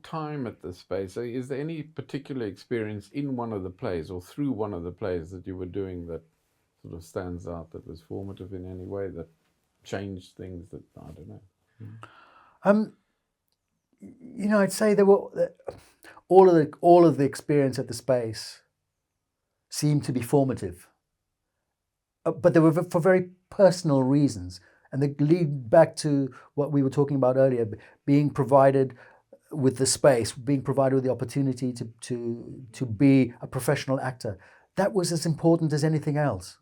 time at the space, is there any particular experience in one of the plays or through one of the plays that you were doing that sort of stands out, that was formative in any way, that changed things, that, I don't know? I'd say there were all of the experience at the space seemed to be formative, but they were for very personal reasons, and they lead back to what we were talking about earlier: being provided with the space, being provided with the opportunity to be a professional actor. That was as important as anything else.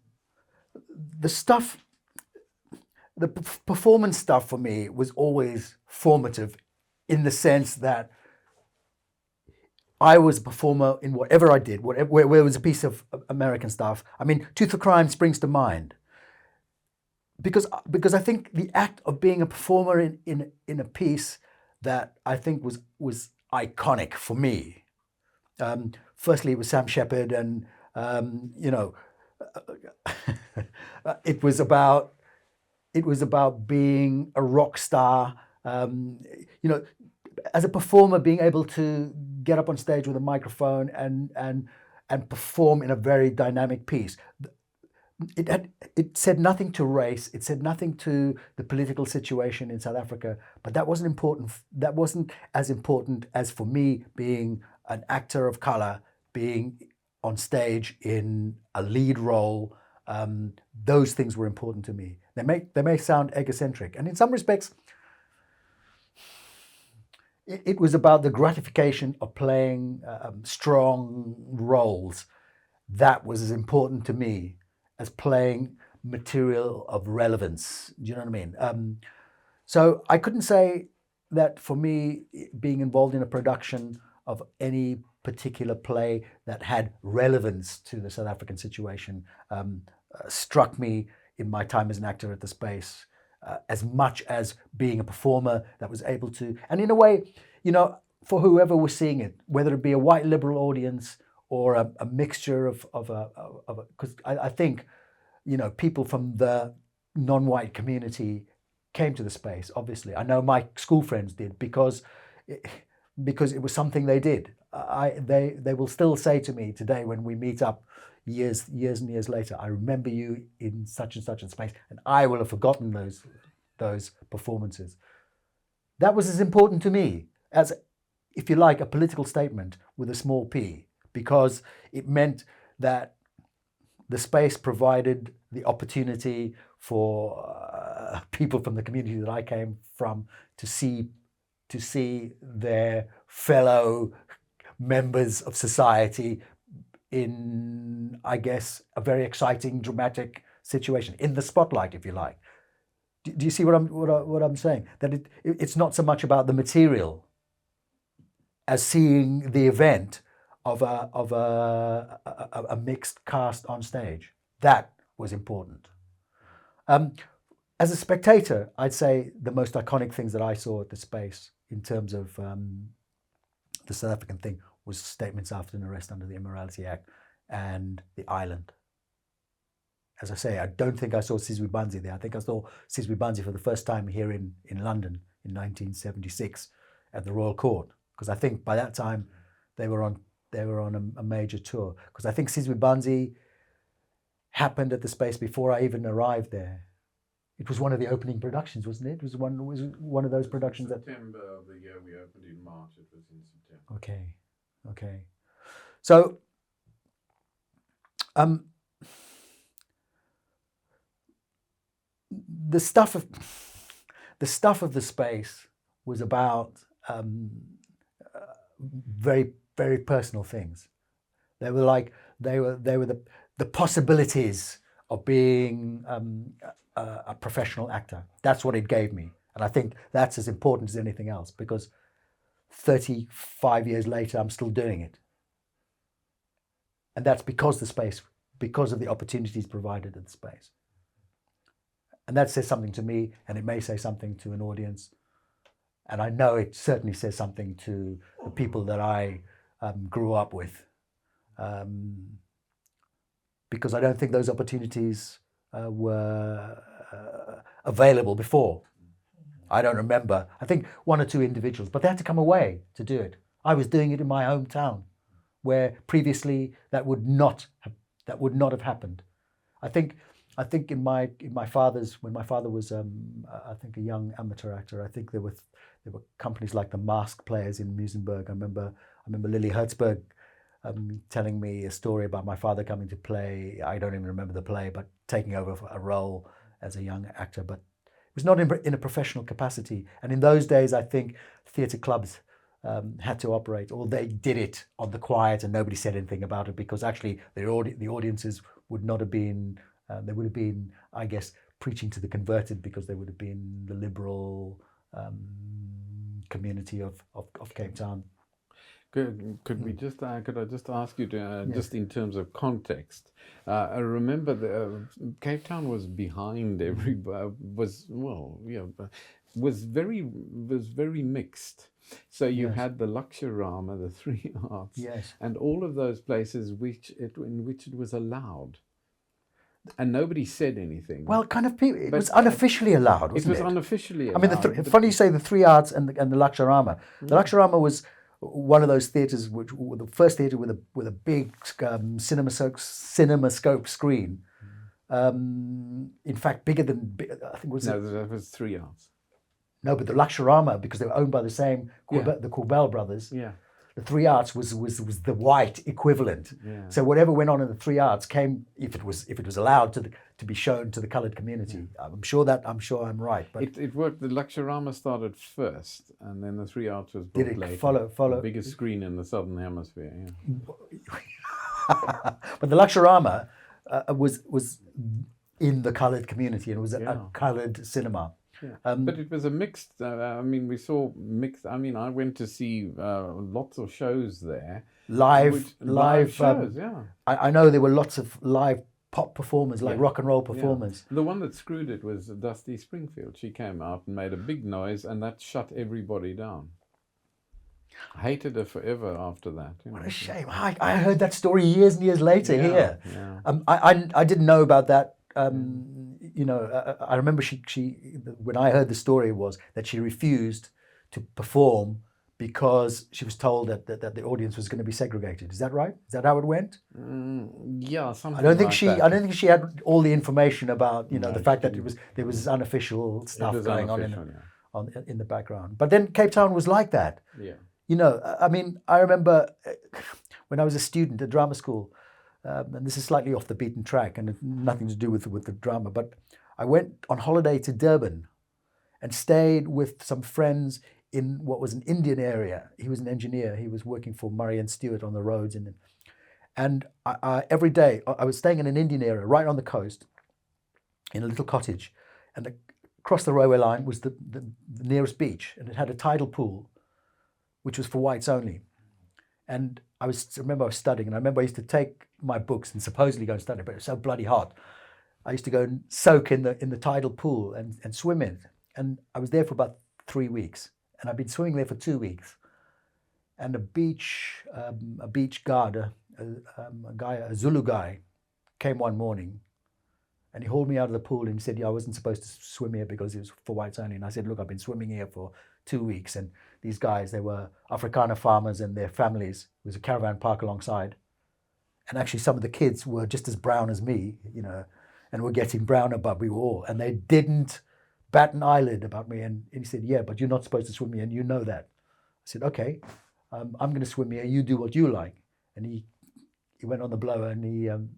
The performance stuff for me was always formative, in the sense that I was a performer in whatever I did, where it was a piece of American stuff. I mean, Tooth for Crime springs to mind because I think the act of being a performer in a piece that I think was iconic for me. Firstly, it was Sam Shepard, and it was about being a rock star. As a performer, being able to get up on stage with a microphone and perform in a very dynamic piece. It said nothing to race. It said nothing to the political situation in South Africa. But that wasn't important. That wasn't as important as for me being an actor of color, being on stage in a lead role. Those things were important to me. They may sound egocentric, and in some respects, it was about the gratification of playing strong roles. That was as important to me as playing material of relevance. Do you know what I mean? So I couldn't say that for me, being involved in a production of any particular play that had relevance to the South African situation struck me in my time as an actor at the space, as much as being a performer that was able to, and in a way, for whoever was seeing it, whether it be a white liberal audience or a mixture of because I think, people from the non-white community came to the space. Obviously, I know my school friends did because it was something they did. They will still say to me today when we meet up years and years later, I remember you in such and such a space, and I will have forgotten those performances. That was as important to me as, if you like, a political statement with a small p, because it meant that the space provided the opportunity for people from the community that I came from to see their fellow members of society in, I guess, a very exciting, dramatic situation, in the spotlight, if you like. Do you see what I'm saying? That it's not so much about the material as seeing the event of a mixed cast on stage. That was important. As a spectator, I'd say the most iconic things that I saw at the space in terms of the South African thing was Statements After an Arrest Under the Immorality Act and The Island. As I say, I don't think I saw Sizwe Banzi there. I think I saw Sizwe Banzi for the first time here in London in 1976 at the Royal Court, because I think by that time they were on a major tour. Because I think Sizwe Banzi happened at the space before I even arrived there. It was one of the opening productions, wasn't it? It was one of those productions that September of the year we opened in March. It was in September. Okay. So, the stuff of the space was about very, very personal things. They were the possibilities of being a professional actor. That's what it gave me, and I think that's as important as anything else, because 35 years later I'm still doing it, and that's because of the opportunities provided at the space. And that says something to me, and it may say something to an audience. And I know it certainly says something to the people that I grew up with. Because I don't think those opportunities were available before. I don't remember. I think one or two individuals, but they had to come away to do it. I was doing it in my hometown, where previously that would not have happened. I think in my father's, when my father was I think a young amateur actor, I think there were companies like the Mask Players in Musenberg. I remember Lily Hertzberg telling me a story about my father coming to play. I don't even remember the play, but taking over a role as a young actor. But it was not in a professional capacity. And in those days, I think theatre clubs had to operate, or they did it on the quiet and nobody said anything about it, because actually the audiences would not have been, they would have been, I guess, preaching to the converted, because they would have been the liberal community of Cape Town. Could I just ask you to, yes, just in terms of context? I remember Cape Town was behind was very mixed. So you, yes, had the Luxorama, the Three Arts, yes, and all of those places in which it was allowed. And nobody said anything. Well, kind of people. It was unofficially allowed, wasn't it? It was unofficially allowed. I mean, funny you say the Three Arts and the Luxorama. The Luxorama was one of those theatres, which was the first theatre with a big cinemascope screen. In fact, bigger than, I think it was. No, that was Three Arts. No, but the Luxorama, because they were owned by the same the Corbell brothers. Yeah. The Three Arts was the white equivalent. Yeah. So whatever went on in the Three Arts came, if it was allowed to be shown to the coloured community. Yeah. I'm sure I'm right. But it worked. The Luxorama started first, and then the Three Arts was brought later. Follow the biggest screen in the Southern Hemisphere. Yeah. But the Luxorama was in the coloured community, and it was a coloured cinema. Yeah. But it was a mixed, we saw mixed, I went to see lots of shows there. Live shows, yeah. I know there were lots of live pop performers, like rock and roll performers. Yeah. The one that screwed it was Dusty Springfield. She came out and made a big noise, and that shut everybody down. I hated her forever after that. What a shame. I heard that story years and years later here. Yeah. I didn't know about that. I remember she when I heard the story was that she refused to perform because she was told that the audience was going to be segregated. Is that right? Is that how it went? Yeah, something. I don't think she had all the information about the fact that there was this unofficial stuff going on in the background. But then Cape Town was like that. Yeah. I remember when I was a student at drama school. And this is slightly off the beaten track and nothing to do with the drama, but I went on holiday to Durban and stayed with some friends in what was an Indian area. He was an engineer. He was working for Murray and Stewart on the roads. And every day I was staying in an Indian area right on the coast in a little cottage. And across the railway line was the nearest beach, and it had a tidal pool, which was for whites only. And I remember I was studying, and I remember I used to take my books and supposedly go and study, but it was so bloody hot. I used to go and soak in the tidal pool and swim in it. And I was there for about 3 weeks, and I've been swimming there for 2 weeks. And a beach guard, a Zulu guy, came one morning, and he hauled me out of the pool and he said, I wasn't supposed to swim here because it was for whites only. And I said, look, I've been swimming here for 2 weeks, and these guys, they were Afrikaner farmers and their families. There was a caravan park alongside. And actually some of the kids were just as brown as me, and were getting browner, but we were all. And they didn't bat an eyelid about me. And he said, yeah, but you're not supposed to swim here, and you know that. I said, okay, I'm going to swim here. You do what you like. And he went on the blower, and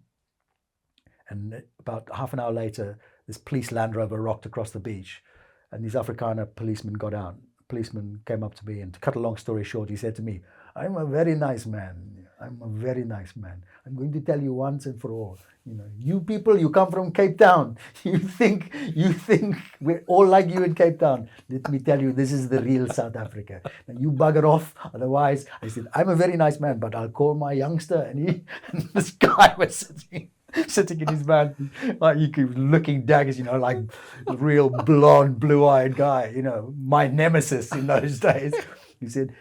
and about half an hour later, this police Land Rover rocked across the beach, and these Afrikaner policemen got out. Policeman came up to me, and to cut a long story short, he said to me, I'm a very nice man. I'm a very nice man. I'm going to tell you once and for all, you people, you come from Cape Town. You think we're all like you in Cape Town. Let me tell you, this is the real South Africa. Now you bugger off. Otherwise, I said, I'm a very nice man, but I'll call my youngster. And this guy was sitting in his van, like he was looking daggers, like a real blonde, blue-eyed guy, my nemesis in those days. He said,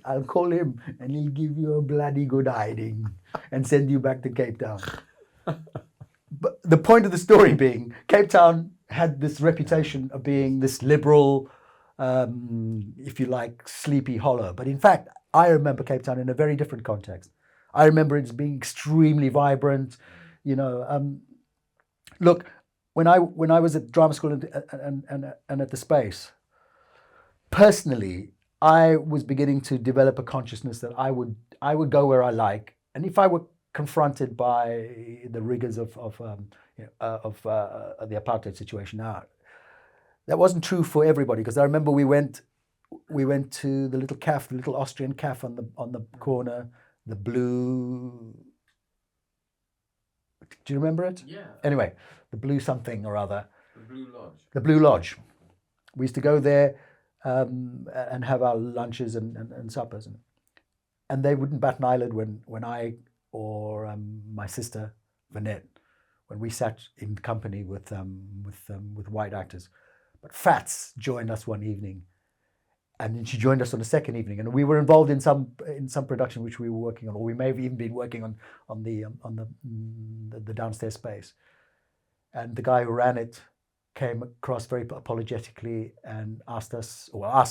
I'll call him and he'll give you a bloody good hiding and send you back to Cape Town. But the point of the story being, Cape Town had this reputation of being this liberal if you like, Sleepy Hollow. But in fact, I remember Cape Town in a very different context. I remember it as being extremely vibrant. You know, look, when I was at drama school and at the Space, personally, I was beginning to develop a consciousness that I would go where I like, and if I were confronted by the rigors of the apartheid situation now, that wasn't true for everybody, because I remember we went to the little cafe, the little Austrian cafe on the corner, the blue. Do you remember it? Yeah. Anyway, the blue something or other. The Blue Lodge. The Blue Lodge. We used to go there and have our lunches and suppers, and they wouldn't bat an eyelid when I or my sister Vanette, when we sat in company with white actors. But Fats joined us one evening, and then she joined us on the second evening, and we were involved in some production which we were working on, or we may have even been working on the downstairs space. And the guy who ran it came across very apologetically and asked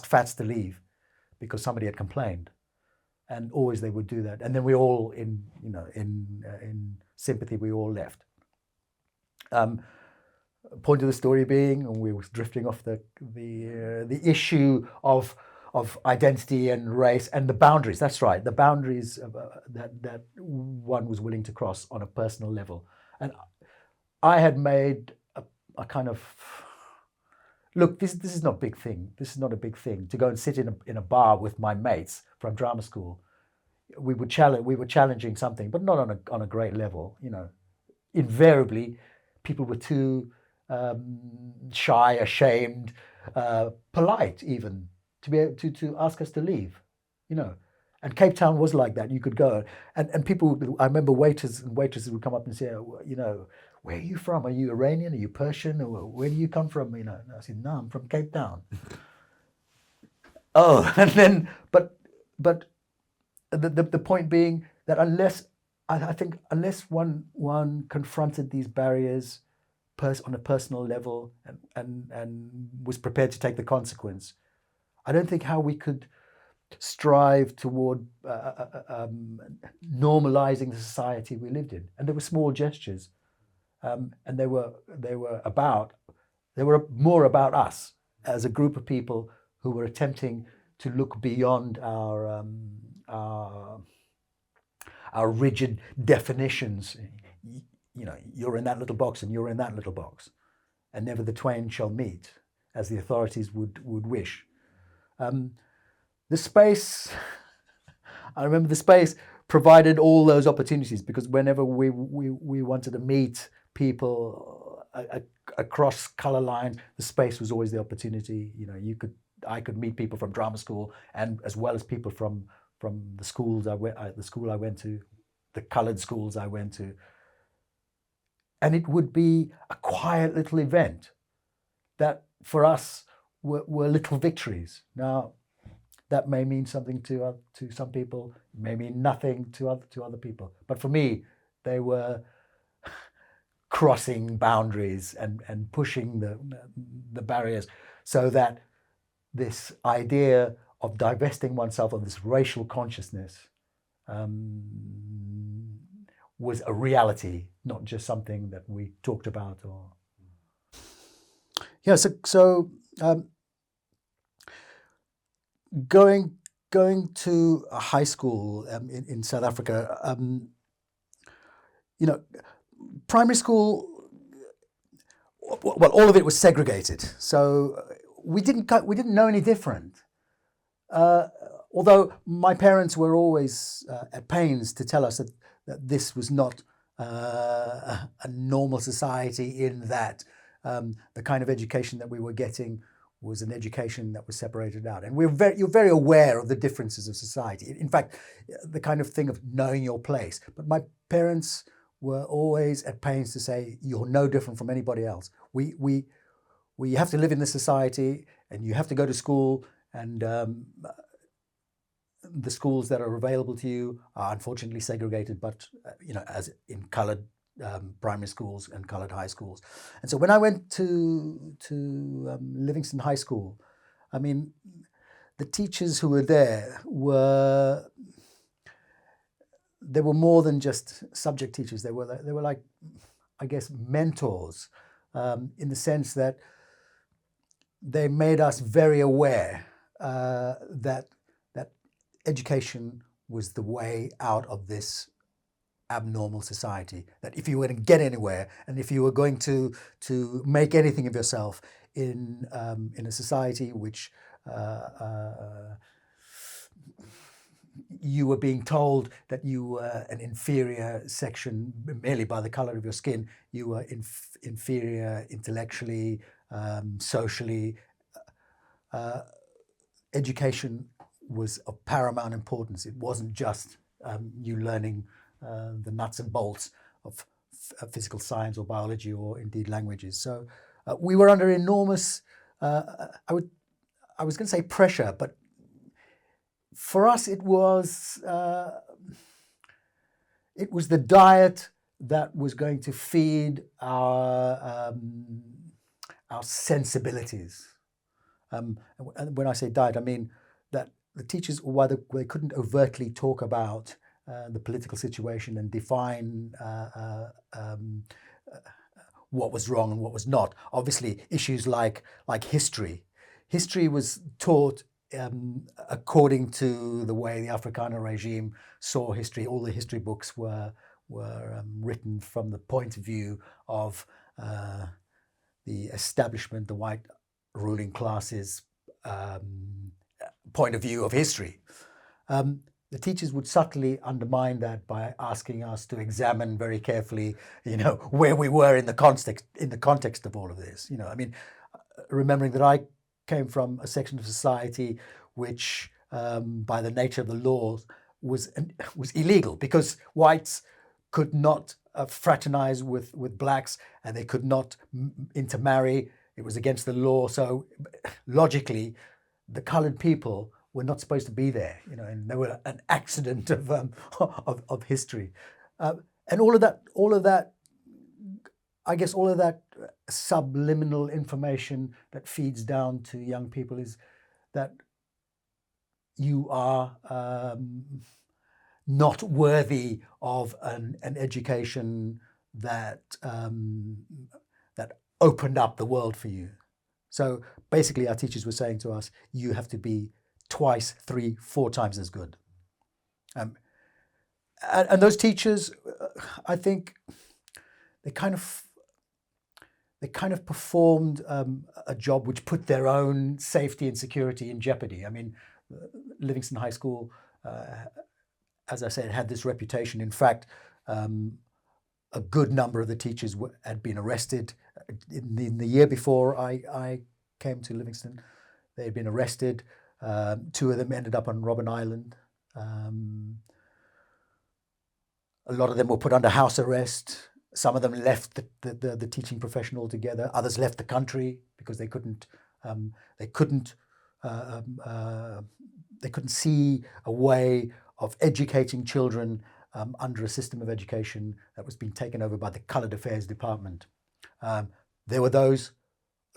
Fats to leave because somebody had complained, and always they would do that. And then we all, in sympathy, we all left. Point of the story being, and we were drifting off the issue of identity and race and the boundaries. That's right, the boundaries that one was willing to cross on a personal level. And I had made a kind of, look, this is not a big thing. This is not a big thing to go and sit in a bar with my mates from drama school. We were challenging something, but not on a great level. You know, invariably, people were too shy, ashamed, polite even to be able to ask us to leave, you know. And Cape Town was like that. You could go and people. I remember waiters and waitresses would come up and say, you know, where are you from? Are you Iranian? Are you Persian? Or where do you come from? You know, and I said, no, I'm from Cape Town. Oh, and then but the point being that unless one confronted these barriers on a personal level and was prepared to take the consequence, I don't think how we could strive toward normalizing the society we lived in. And there were small gestures, and they were more about us as a group of people who were attempting to look beyond our rigid definitions. You know, you're in that little box and you're in that little box, and never the twain shall meet, as the authorities would wish. The Space, I remember the Space provided all those opportunities, because whenever we wanted to meet people across colour lines, the Space was always the opportunity. You know, I could meet people from drama school, and as well as people from the schools the school I went to, the coloured schools I went to. And it would be a quiet little event that for us were little victories. Now, that may mean something to some people, may mean nothing to other people. But for me, they were crossing boundaries and pushing the barriers, so that this idea of divesting oneself of this racial consciousness was a reality, not just something that we talked about. Or yeah, so going to a high school in South Africa, you know, primary school. Well, all of it was segregated, so we didn't know any different. Although my parents were always at pains to tell us that this was not a normal society, in that the kind of education that we were getting was an education that was separated out. And you're very aware of the differences of society. In fact, the kind of thing of knowing your place. But my parents were always at pains to say, you're no different from anybody else. We have to live in this society, and you have to go to school, and the schools that are available to you are unfortunately segregated, but you know, as in coloured primary schools and coloured high schools. And so when I went to Livingston High School, I mean, the teachers who were there were more than just subject teachers. They were like, I guess, mentors, in the sense that they made us very aware that education was the way out of this abnormal society. That if you were to get anywhere, and if you were going to make anything of yourself in a society which you were being told that you were an inferior section merely by the color of your skin, you were inferior intellectually, socially. Education was of paramount importance. It wasn't just you learning the nuts and bolts of physical science or biology or indeed languages. So we were under enormous, I was going to say pressure, but for us it was the diet that was going to feed our sensibilities. And when I say diet, I mean that the teachers, while they couldn't overtly talk about the political situation and define what was wrong and what was not. Obviously, issues like history. History was taught according to the way the Afrikaner regime saw history. All the history books were written from the point of view of the establishment, the white ruling classes' point of view of history. The teachers would subtly undermine that by asking us to examine very carefully, where we were in the context of all of this. I mean, remembering that I came from a section of society which, by the nature of the law, was illegal because whites could not fraternize with blacks and they could not intermarry. It was against the law. So logically, the colored people were not supposed to be there, and they were an accident of history, and all of that. I guess all of that subliminal information that feeds down to young people is that you are not worthy of an education that opened up the world for you. So basically, our teachers were saying to us, you have to be twice, 3, 4 times as good. And those teachers, I think, they kind of performed a job which put their own safety and security in jeopardy. I mean, Livingston High School, as I said, had this reputation. In fact, a good number of the teachers had been arrested. In the year before I came to Livingston, they had been arrested. 2 of them ended up on Robben Island. A lot of them were put under house arrest. Some of them left the teaching profession altogether. Others left the country because they couldn't see a way of educating children under a system of education that was being taken over by the Colored Affairs Department. There were those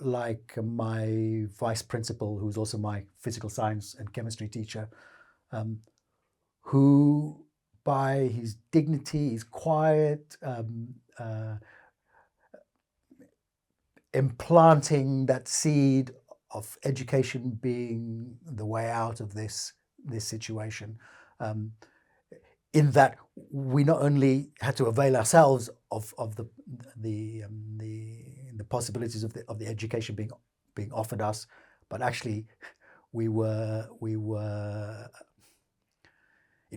like my vice principal, who was also my physical science and chemistry teacher, who, by his dignity, his quiet, implanting that seed of education being the way out of this situation, in that we not only had to avail ourselves of the possibilities of the education being offered us, but actually it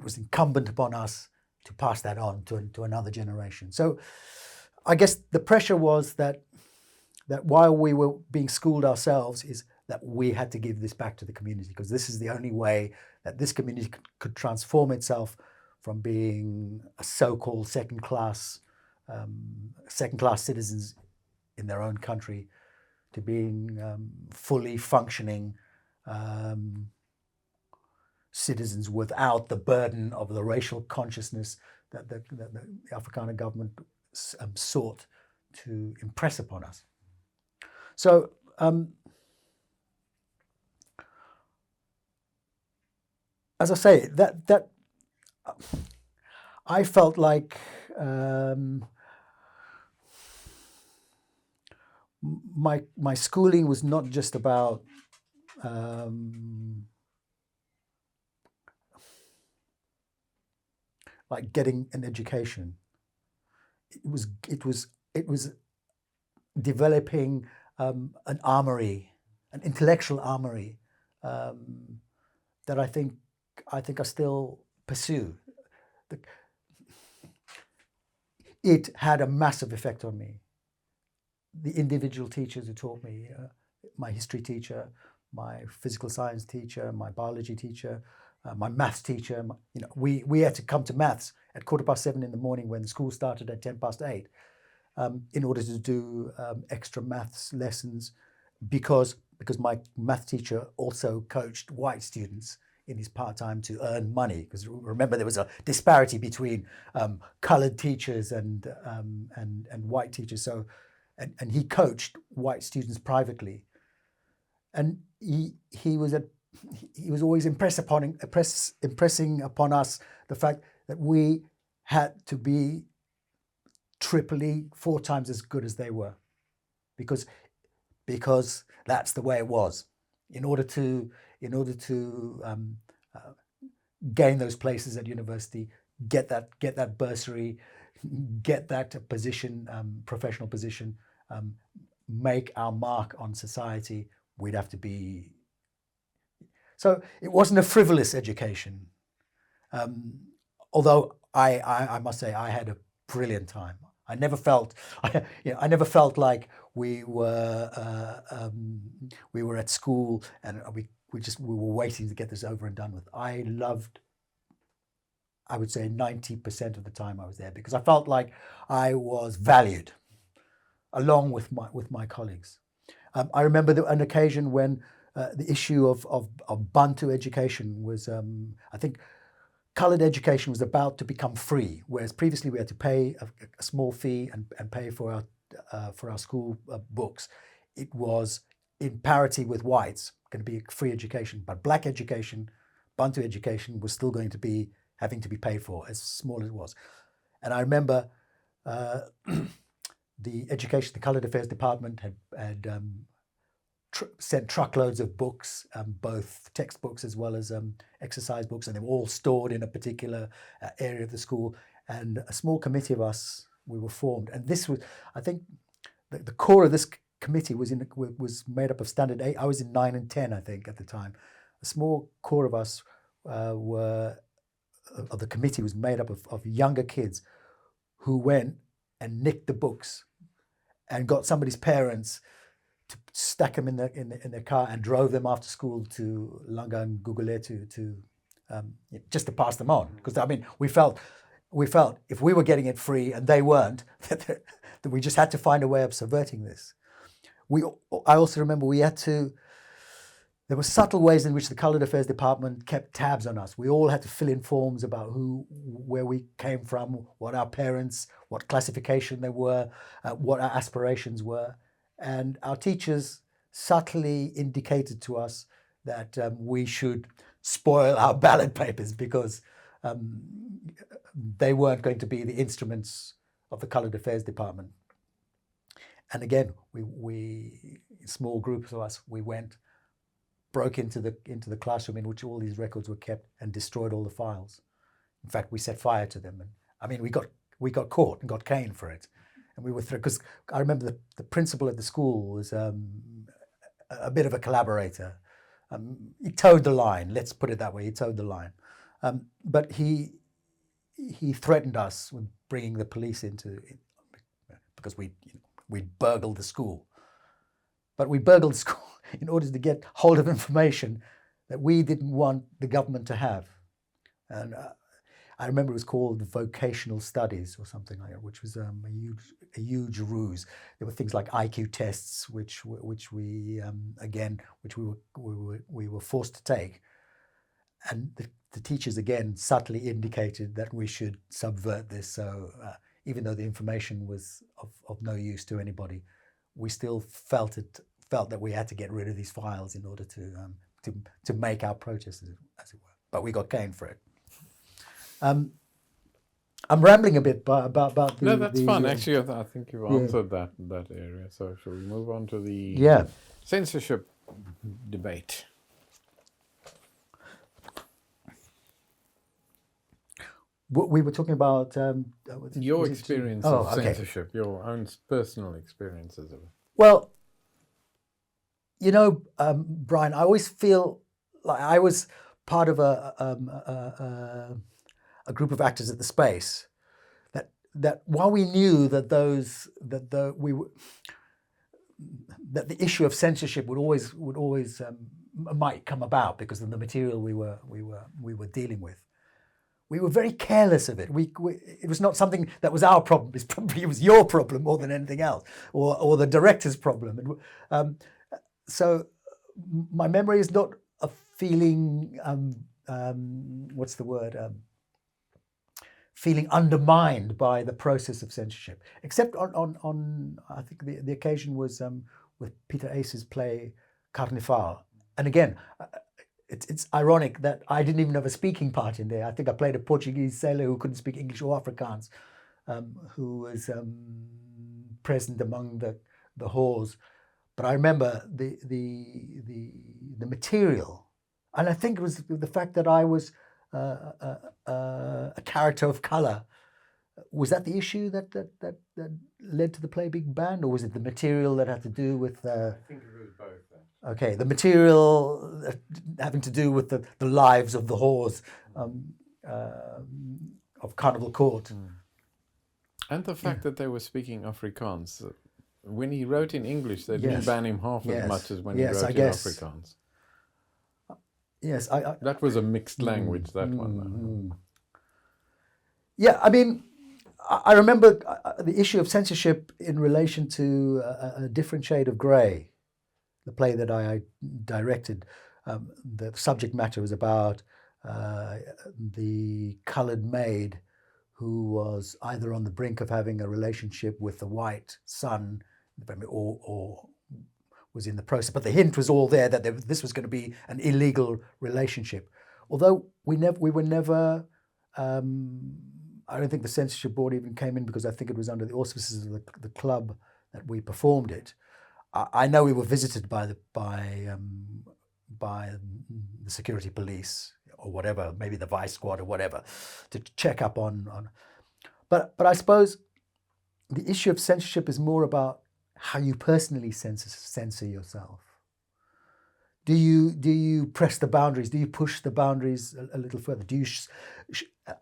was incumbent upon us to pass that on to another generation. So I guess the pressure was that while we were being schooled ourselves, is that we had to give this back to the community, because this is the only way that this community could transform itself from being a so-called second-class citizens in their own country to being fully functioning citizens without the burden of the racial consciousness that the Afrikaner government sought to impress upon us. So as I say, that I felt like my schooling was not just about like getting an education. It was developing an armory, an intellectual armory that I think I still pursue. It had a massive effect on me. The individual teachers who taught me, my history teacher, my physical science teacher, my biology teacher, my maths teacher. We had to come to maths at 7:15 in the morning when the school started at 8:10, in order to do extra maths lessons, because my math teacher also coached white students in his part-time to earn money. Because remember, there was a disparity between coloured teachers and white teachers. So, and he coached white students privately, and he was always impressing upon us the fact that we had to be triply, 4 times as good as they were, because that's the way it was. In order to gain those places at university, get that bursary, get that position, professional position, make our mark on society, we'd have to be. So it wasn't a frivolous education, although I must say I had a brilliant time. I never felt like we were at school and we were waiting to get this over and done with. I would say 90% of the time I was there, because I felt like I was valued along with my colleagues. I remember an occasion when the issue of Bantu education was, I think, coloured education was about to become free, whereas previously we had to pay a small fee and pay for our school books. It was in parity with whites, going to be a free education, but black education, Bantu education, was still going to be having to be paid for, as small as it was. And I remember the Coloured Affairs Department had sent truckloads of books, both textbooks as well as exercise books, and they were all stored in a particular area of the school. And a small committee of us, we were formed, and this was, I think, the core of this committee was made up of standard 8. I was in 9 and 10, I think, at the time. A small core of us of the committee was made up of younger kids who went and nicked the books and got somebody's parents to stack them in their car and drove them after school to Langan Guguletu to just to pass them on. Because I mean, we felt if we were getting it free and they weren't, that we just had to find a way of subverting this. I also remember there were subtle ways in which the Coloured Affairs Department kept tabs on us. We all had to fill in forms about where we came from, what our parents, what classification they were, what our aspirations were. And our teachers subtly indicated to us that we should spoil our ballot papers, because they weren't going to be the instruments of the Coloured Affairs Department. And again, we small groups of us, we went, broke into the classroom in which all these records were kept and destroyed all the files. In fact, we set fire to them, and I mean, we got caught and got caned for it. And we were because I remember the principal at the school was a bit of a collaborator. He towed the line. Let's put it that way. He towed the line, but he threatened us with bringing the police because we burgled the school. But we burgled the school in order to get hold of information that we didn't want the government to have. And I remember it was called vocational studies or something like that, which was a huge ruse. There were things like IQ tests, which we were forced to take, and the teachers again subtly indicated that we should subvert this. So even though the information was of no use to anybody, we still felt that we had to get rid of these files in order to make our protest, as it were. but we got caned for it. I'm rambling a bit about the... No, that's fun. the, Actually, I think you've answered that area. So shall we move on to the censorship debate? We were talking about... your experience of censorship, your own personal experiences of it. Well, you know, Brian, I always feel like I was part of a group of actors at the Space that while we knew that the issue of censorship would always might come about because of the material we were dealing with, we were very careless of it. It was not something that was our problem. It was your problem more than anything else, or the director's problem. So my memory is not a feeling. What's the word? Feeling undermined by the process of censorship, except on I think the occasion was with Peter Ace's play Carnival, and again. It's ironic that I didn't even have a speaking part in there. I think I played a Portuguese sailor who couldn't speak English or Afrikaans, who was present among the whores. But I remember the material, and I think it was the fact that I was a character of colour. Was that the issue that led to the play Big Band, or was it the material that had to do with? I think it was both. Okay, the material having to do with the lives of the whores of Carnival Court. And the fact that they were speaking Afrikaans. When he wrote in English, they didn't ban him half as much as when he wrote in Afrikaans. Yes, that was a mixed language, that one. Yeah, I mean, I remember the issue of censorship in relation to A Different Shade of Grey, the play that I directed. The subject matter was about the coloured maid who was either on the brink of having a relationship with the white son or was in the process. But the hint was all there that this was going to be an illegal relationship. Although we were never... I don't think the censorship board even came in because I think it was under the auspices of the club that we performed it. I know we were visited by the security police or whatever, maybe the vice squad or whatever, to check up on. But I suppose the issue of censorship is more about how you personally censor yourself. Do you press the boundaries? Do you push the boundaries a little further? Do you?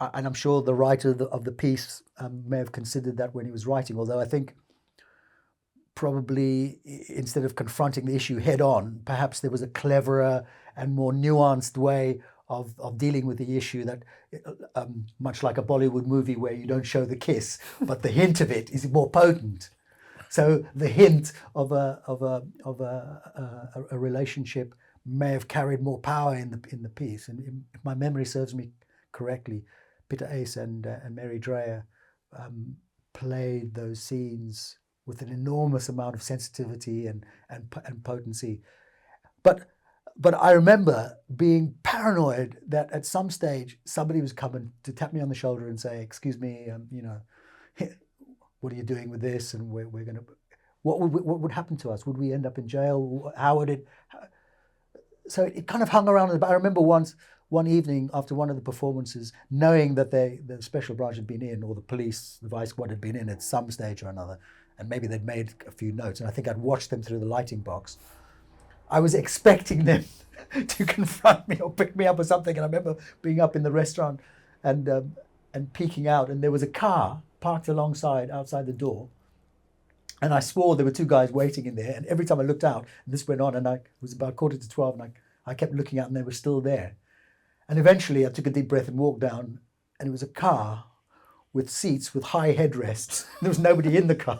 And I'm sure the writer of the piece may have considered that when he was writing. Although I think probably instead of confronting the issue head on, perhaps there was a cleverer and more nuanced way of dealing with the issue that, much like a Bollywood movie where you don't show the kiss, but the hint of it is more potent. So the hint of a relationship may have carried more power in the piece. And if my memory serves me correctly, Peter Ace and Mary Dreyer played those scenes with an enormous amount of sensitivity and potency. But I remember being paranoid that at some stage somebody was coming to tap me on the shoulder and say, "Excuse me, what are you doing with this?" And we're going to. What would happen to us? Would we end up in jail? How would it? So it kind of hung around. I remember one evening after one of the performances, knowing that the special branch had been in, or the police, the vice squad had been in at some stage or another, and maybe they'd made a few notes, and I think I'd watched them through the lighting box. I was expecting them to confront me or pick me up or something, and I remember being up in the restaurant and peeking out, and there was a car parked outside the door, and I swore there were two guys waiting in there, and every time I looked out, and this went on, and it was about 11:45, and I kept looking out, and they were still there. And eventually I took a deep breath and walked down, and it was a car with seats with high headrests. There was nobody in the car.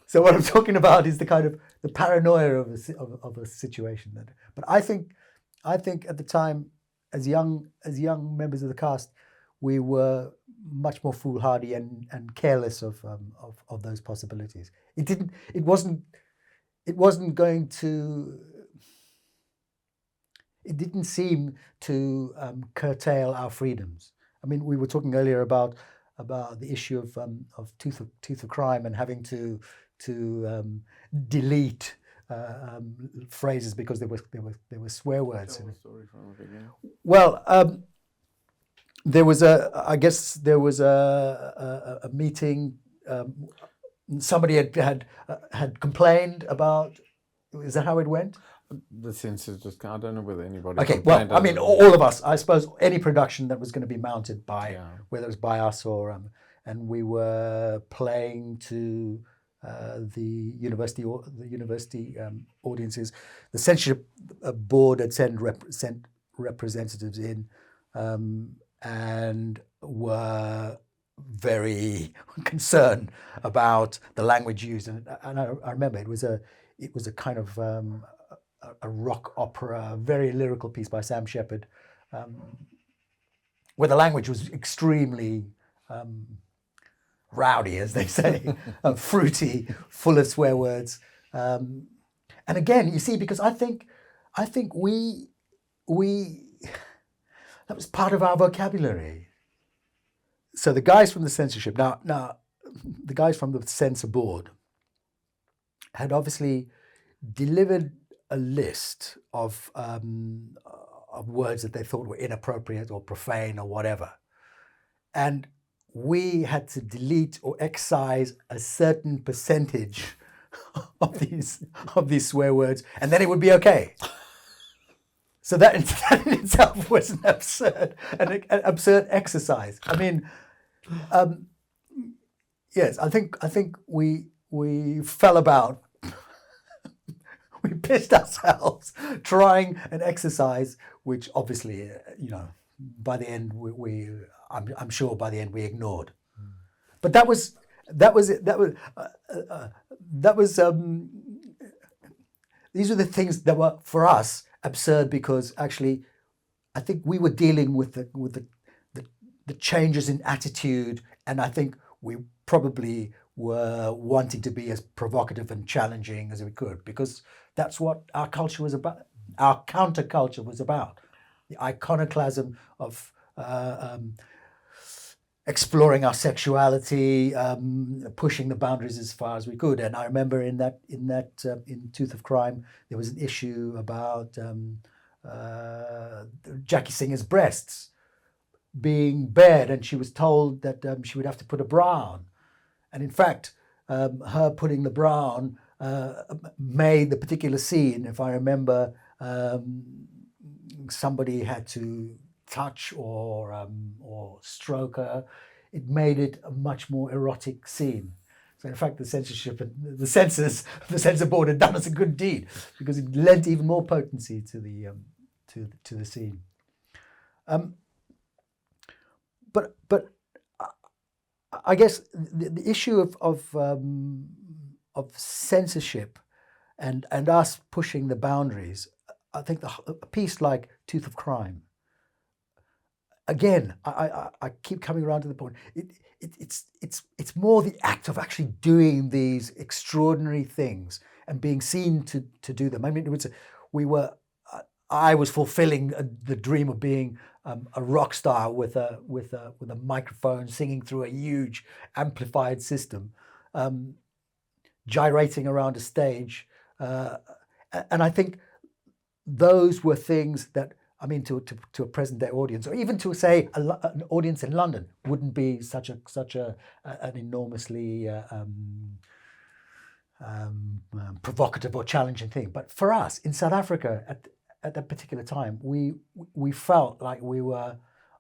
So what I'm talking about is the kind of the paranoia of a situation. But I think at the time, as young members of the cast, we were much more foolhardy and careless of those possibilities. It wasn't going to. it didn't seem to curtail our freedoms. I mean, we were talking earlier about the issue of tooth of crime and having to delete phrases because there were swear words. Tell the story from the beginning. Well, there was I guess there was a meeting. Somebody had complained about. Is that how it went? The census just, I don't know whether anybody. Okay, well, I mean, all of us, I suppose, any production that was going to be mounted by, whether it was by us or, and we were playing to the university audiences. The censorship board had sent representatives in and were very concerned about the language used, and I remember it was a kind of a rock opera, very lyrical piece by Sam Shepard, where the language was extremely rowdy, as they say, fruity, full of swear words. And again, you see, because I think we that was part of our vocabulary. So the guys from the censorship, now the guys from the censor board had obviously delivered a list of words that they thought were inappropriate or profane or whatever. And we had to delete or excise a certain percentage of these swear words, and then it would be okay. So that in itself was an absurd exercise. I mean, yes, I think we fell about. We pissed ourselves trying an exercise, which obviously, by the end I'm sure by the end we ignored. But that was these were the things that were for us absurd, because actually I think we were dealing with the changes in attitude, and I think we probably were wanting to be as provocative and challenging as we could, because that's what our culture was about. Our counterculture was about the iconoclasm of exploring our sexuality, pushing the boundaries as far as we could. And I remember in Tooth of Crime, there was an issue about Jackie Singer's breasts being bared, and she was told that she would have to put a bra on. And in fact, her putting the bra on made the particular scene, if I remember, somebody had to touch or stroke her. It made it a much more erotic scene. So in fact, the censorship and the censor board had done us a good deed, because it lent even more potency to the scene. But I guess the issue of censorship and us pushing the boundaries, I think a piece like Tooth of Crime, again, I keep coming around to the point. It's more the act of actually doing these extraordinary things and being seen to do them. I mean, I was fulfilling the dream of being a rock star with a microphone, singing through a huge amplified system, gyrating around a stage, and I think those were things that, I mean, to a present day audience, or even to say an audience in London, wouldn't be such an enormously provocative or challenging thing. But for us in South Africa at that particular time, we felt like we were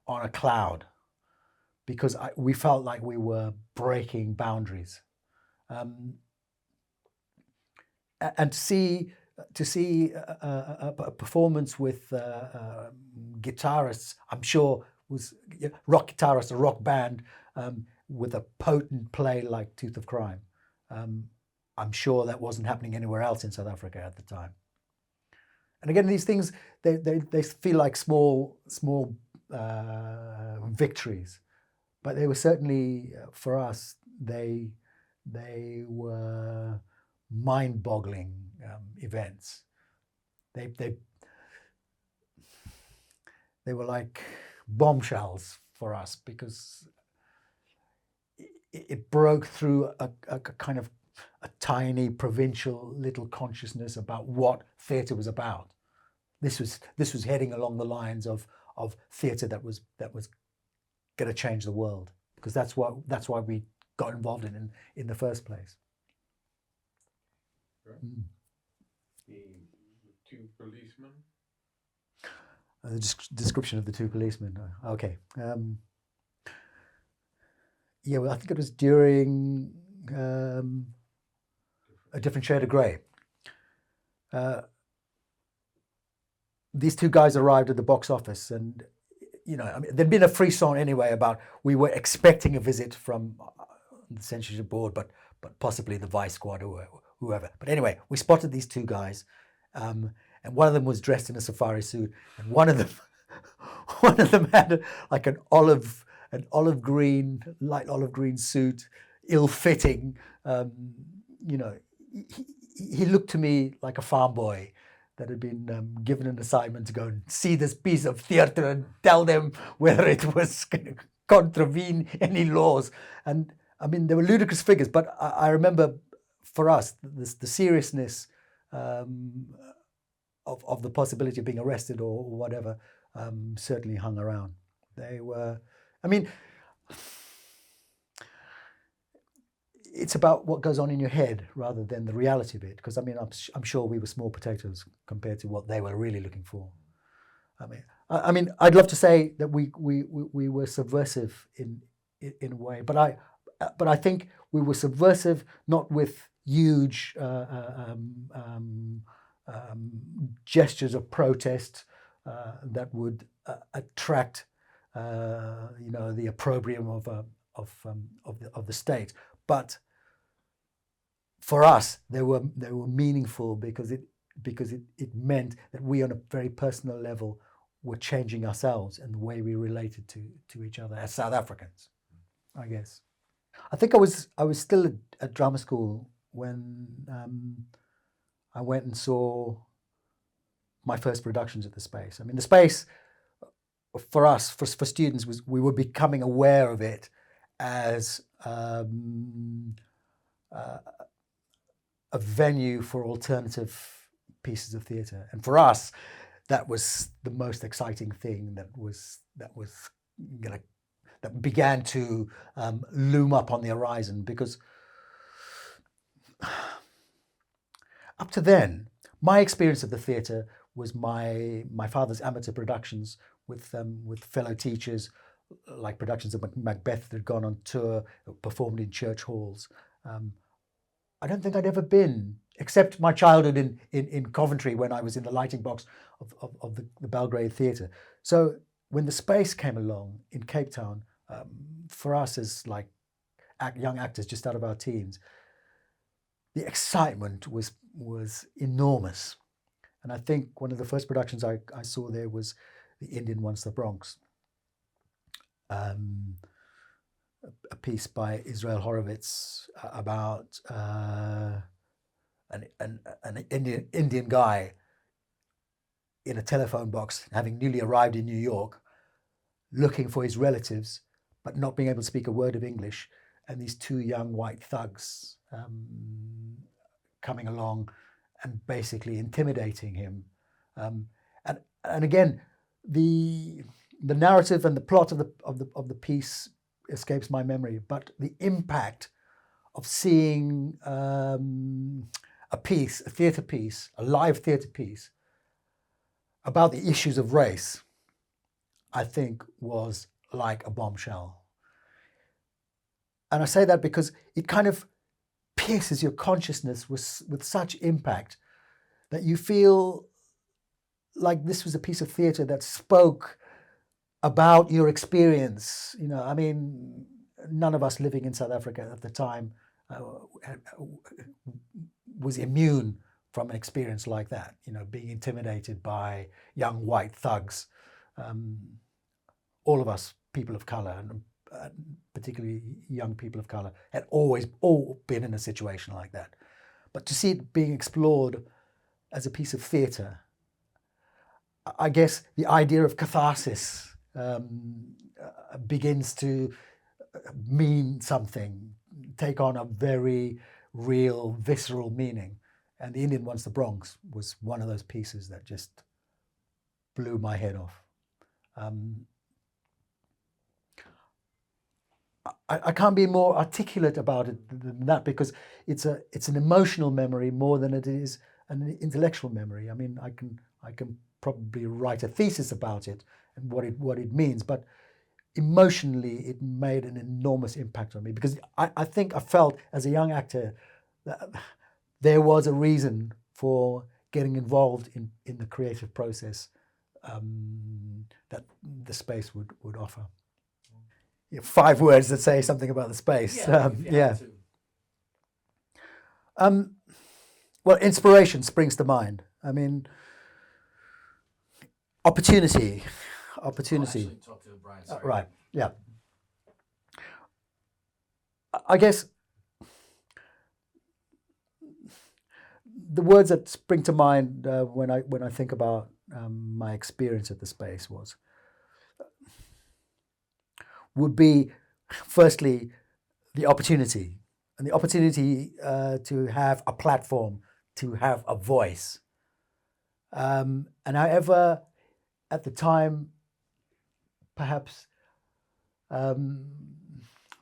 on a cloud, because we felt like we were breaking boundaries, and to see a performance with guitarists, I'm sure was rock guitarists, a rock band, with a potent play like Tooth of Crime. I'm sure that wasn't happening anywhere else in South Africa at the time. And again, these things, they feel like small victories, but they were certainly, for us, they were mind-boggling events. They they were like bombshells for us, because it broke through a kind of a tiny provincial little consciousness about what theatre was about. This was heading along the lines of theatre that was going to change the world, because that's why we got involved in the first place. Right. Mm. The two policemen. The description of the two policemen. Okay. Yeah, well, I think it was during A Different Shade of Grey. These two guys arrived at the box office, and I mean, there'd been a frisson anyway about we were expecting a visit from the censorship board, but possibly the Vice Squad or whoever. But anyway, we spotted these two guys, and one of them was dressed in a safari suit, and one of them had like an light olive green suit, ill-fitting. He looked to me like a farm boy that had been given an assignment to go and see this piece of theatre and tell them whether it was going to contravene any laws. And I mean, there were ludicrous figures, but I remember for us, the seriousness of the possibility of being arrested or whatever certainly hung around. They were, I mean, it's about what goes on in your head rather than the reality of it. Because I mean, I'm sure we were small potatoes compared to what they were really looking for. I mean, I'd love to say that we were subversive in a way, but I think we were subversive not with huge gestures of protest that would attract the opprobrium of the state. But for us, they were meaningful because it meant that we, on a very personal level, were changing ourselves and the way we related to each other as South Africans, I guess. I think I was still at drama school when I went and saw my first productions at the Space. I mean, the Space for us, for students, we were becoming aware of it as a venue for alternative pieces of theatre, and for us, that was the most exciting thing that began to loom up on the horizon. Because up to then, my experience of the theatre was my father's amateur productions with fellow teachers, like productions of Macbeth that had gone on tour, performed in church halls. I don't think I'd ever been, except my childhood in Coventry when I was in the lighting box of the Belgrade Theatre. So when the Space came along in Cape Town, for us as like young actors just out of our teens, the excitement was enormous. And I think one of the first productions I saw there was The Indian Wants the Bronx, a piece by Israel Horovitz about an Indian guy in a telephone box, having newly arrived in New York, looking for his relatives, but not being able to speak a word of English, and these two young white thugs coming along and basically intimidating him. And again, the narrative and the plot of the piece escapes my memory, but the impact of seeing a theatre piece, a live theatre piece about the issues of race, I think was like a bombshell. And I say that because it kind of pierces your consciousness with such impact that you feel like this was a piece of theatre that spoke about your experience. I mean, none of us living in South Africa at the time was immune from an experience like that, being intimidated by young white thugs. All of us, people of colour, and particularly young people of colour, had all been in a situation like that. But to see it being explored as a piece of theatre, I guess the idea of catharsis begins to mean something, take on a very real, visceral meaning. And the Indian Once the Bronx was one of those pieces that just blew my head off. I can't be more articulate about it than that, because it's an emotional memory more than it is an intellectual memory. I mean, I can probably write a thesis about it and what it means, but emotionally it made an enormous impact on me, because I think I felt as a young actor that there was a reason for getting involved in the creative process that the space would offer. 5 words that say something about the space. Well, inspiration springs to mind. I mean, opportunity. Actually, talk to Brian. Sorry. Right. Yeah. I guess the words that spring to mind when I think about my experience at the space would be, firstly, the opportunity, and the opportunity to have a platform, to have a voice. And however, at the time, perhaps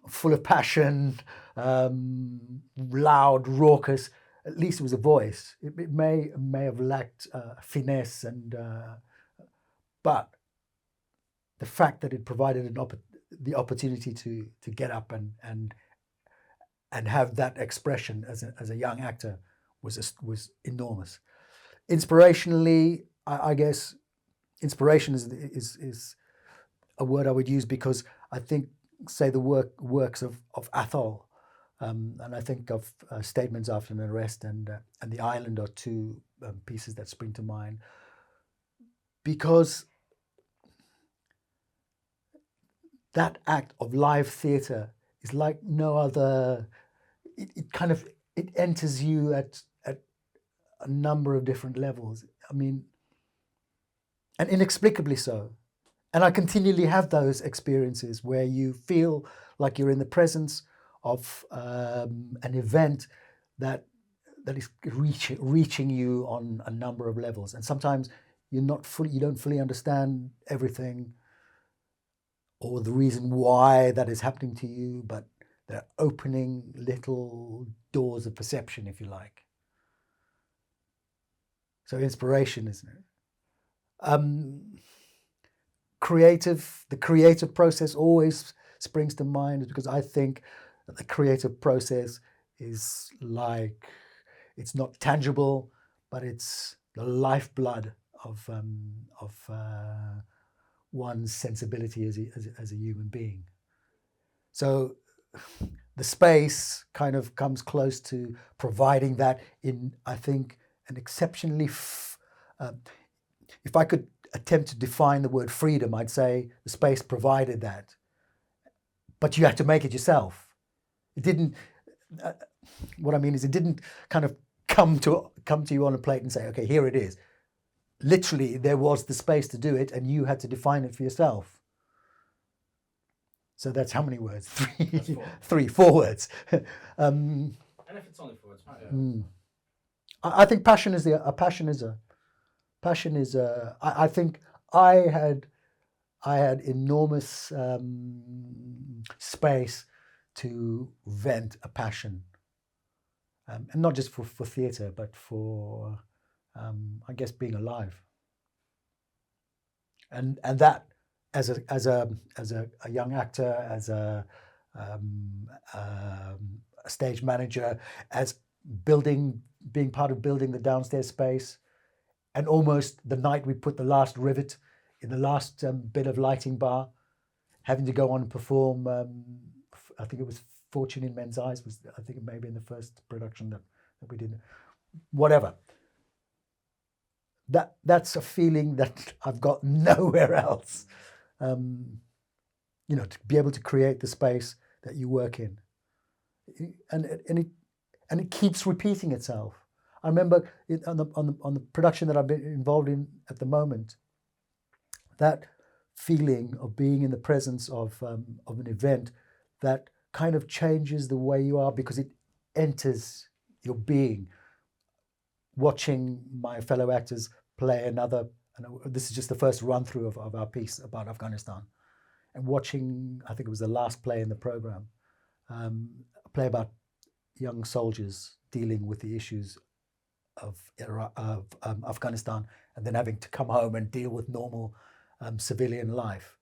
full of passion, loud, raucous, at least it was a voice. It may have lacked finesse, but the fact that it provided the opportunity to get up and have that expression as a young actor was enormous. Inspirationally, I guess inspiration is a word I would use, because I think, say, the works of Athol, and I think of Statements After an Arrest and The Island are 2 pieces that spring to mind, because that act of live theatre is like no other. It enters you at a number of different levels. I mean, and inexplicably so. And I continually have those experiences where you feel like you're in the presence of an event that is reaching you on a number of levels. And sometimes you don't fully understand everything or the reason why that is happening to you, but they're opening little doors of perception, if you like. So inspiration, isn't it? The creative process always springs to mind, because I think that the creative process is like, it's not tangible, but it's the lifeblood of one's sensibility as a human being. So the space kind of comes close to providing that in, I think, an exceptionally, if I could attempt to define the word freedom, I'd say the space provided that, but you had to make it yourself. It didn't. What I mean is, it didn't kind of come to you on a plate and say, "Okay, here it is." Literally, there was the space to do it, and you had to define it for yourself. So that's how many words? 4 words. And if it's only 4, it's fine. I think passion is I think I had enormous space to vent a passion, and not just for theatre, but for I guess being alive, and that as a young actor, as a stage manager, as being part of building the downstairs space. And almost the night we put the last rivet in the last bit of lighting bar, having to go on and perform, I think it was Fortune in Men's Eyes, I think it may be in the first production that we did. Whatever. That's a feeling that I've got nowhere else. To be able to create the space that you work in. And it keeps repeating itself. I remember on the production that I've been involved in at the moment, that feeling of being in the presence of an event that kind of changes the way you are because it enters your being. Watching my fellow actors play another, and this is just the first run through of our piece about Afghanistan, and watching, I think it was the last play in the program, a play about young soldiers dealing with the issues of Afghanistan and then having to come home and deal with normal civilian life,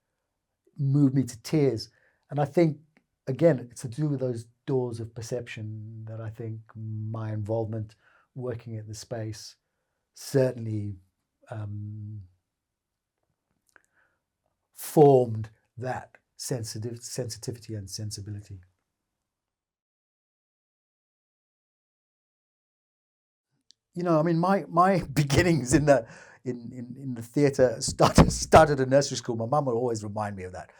moved me to tears. And I think, again, it's to do with those doors of perception that I think my involvement working at the space certainly formed that sensitivity and sensibility. You know, I mean, my beginnings in the theatre started at nursery school. My mum would always remind me of that,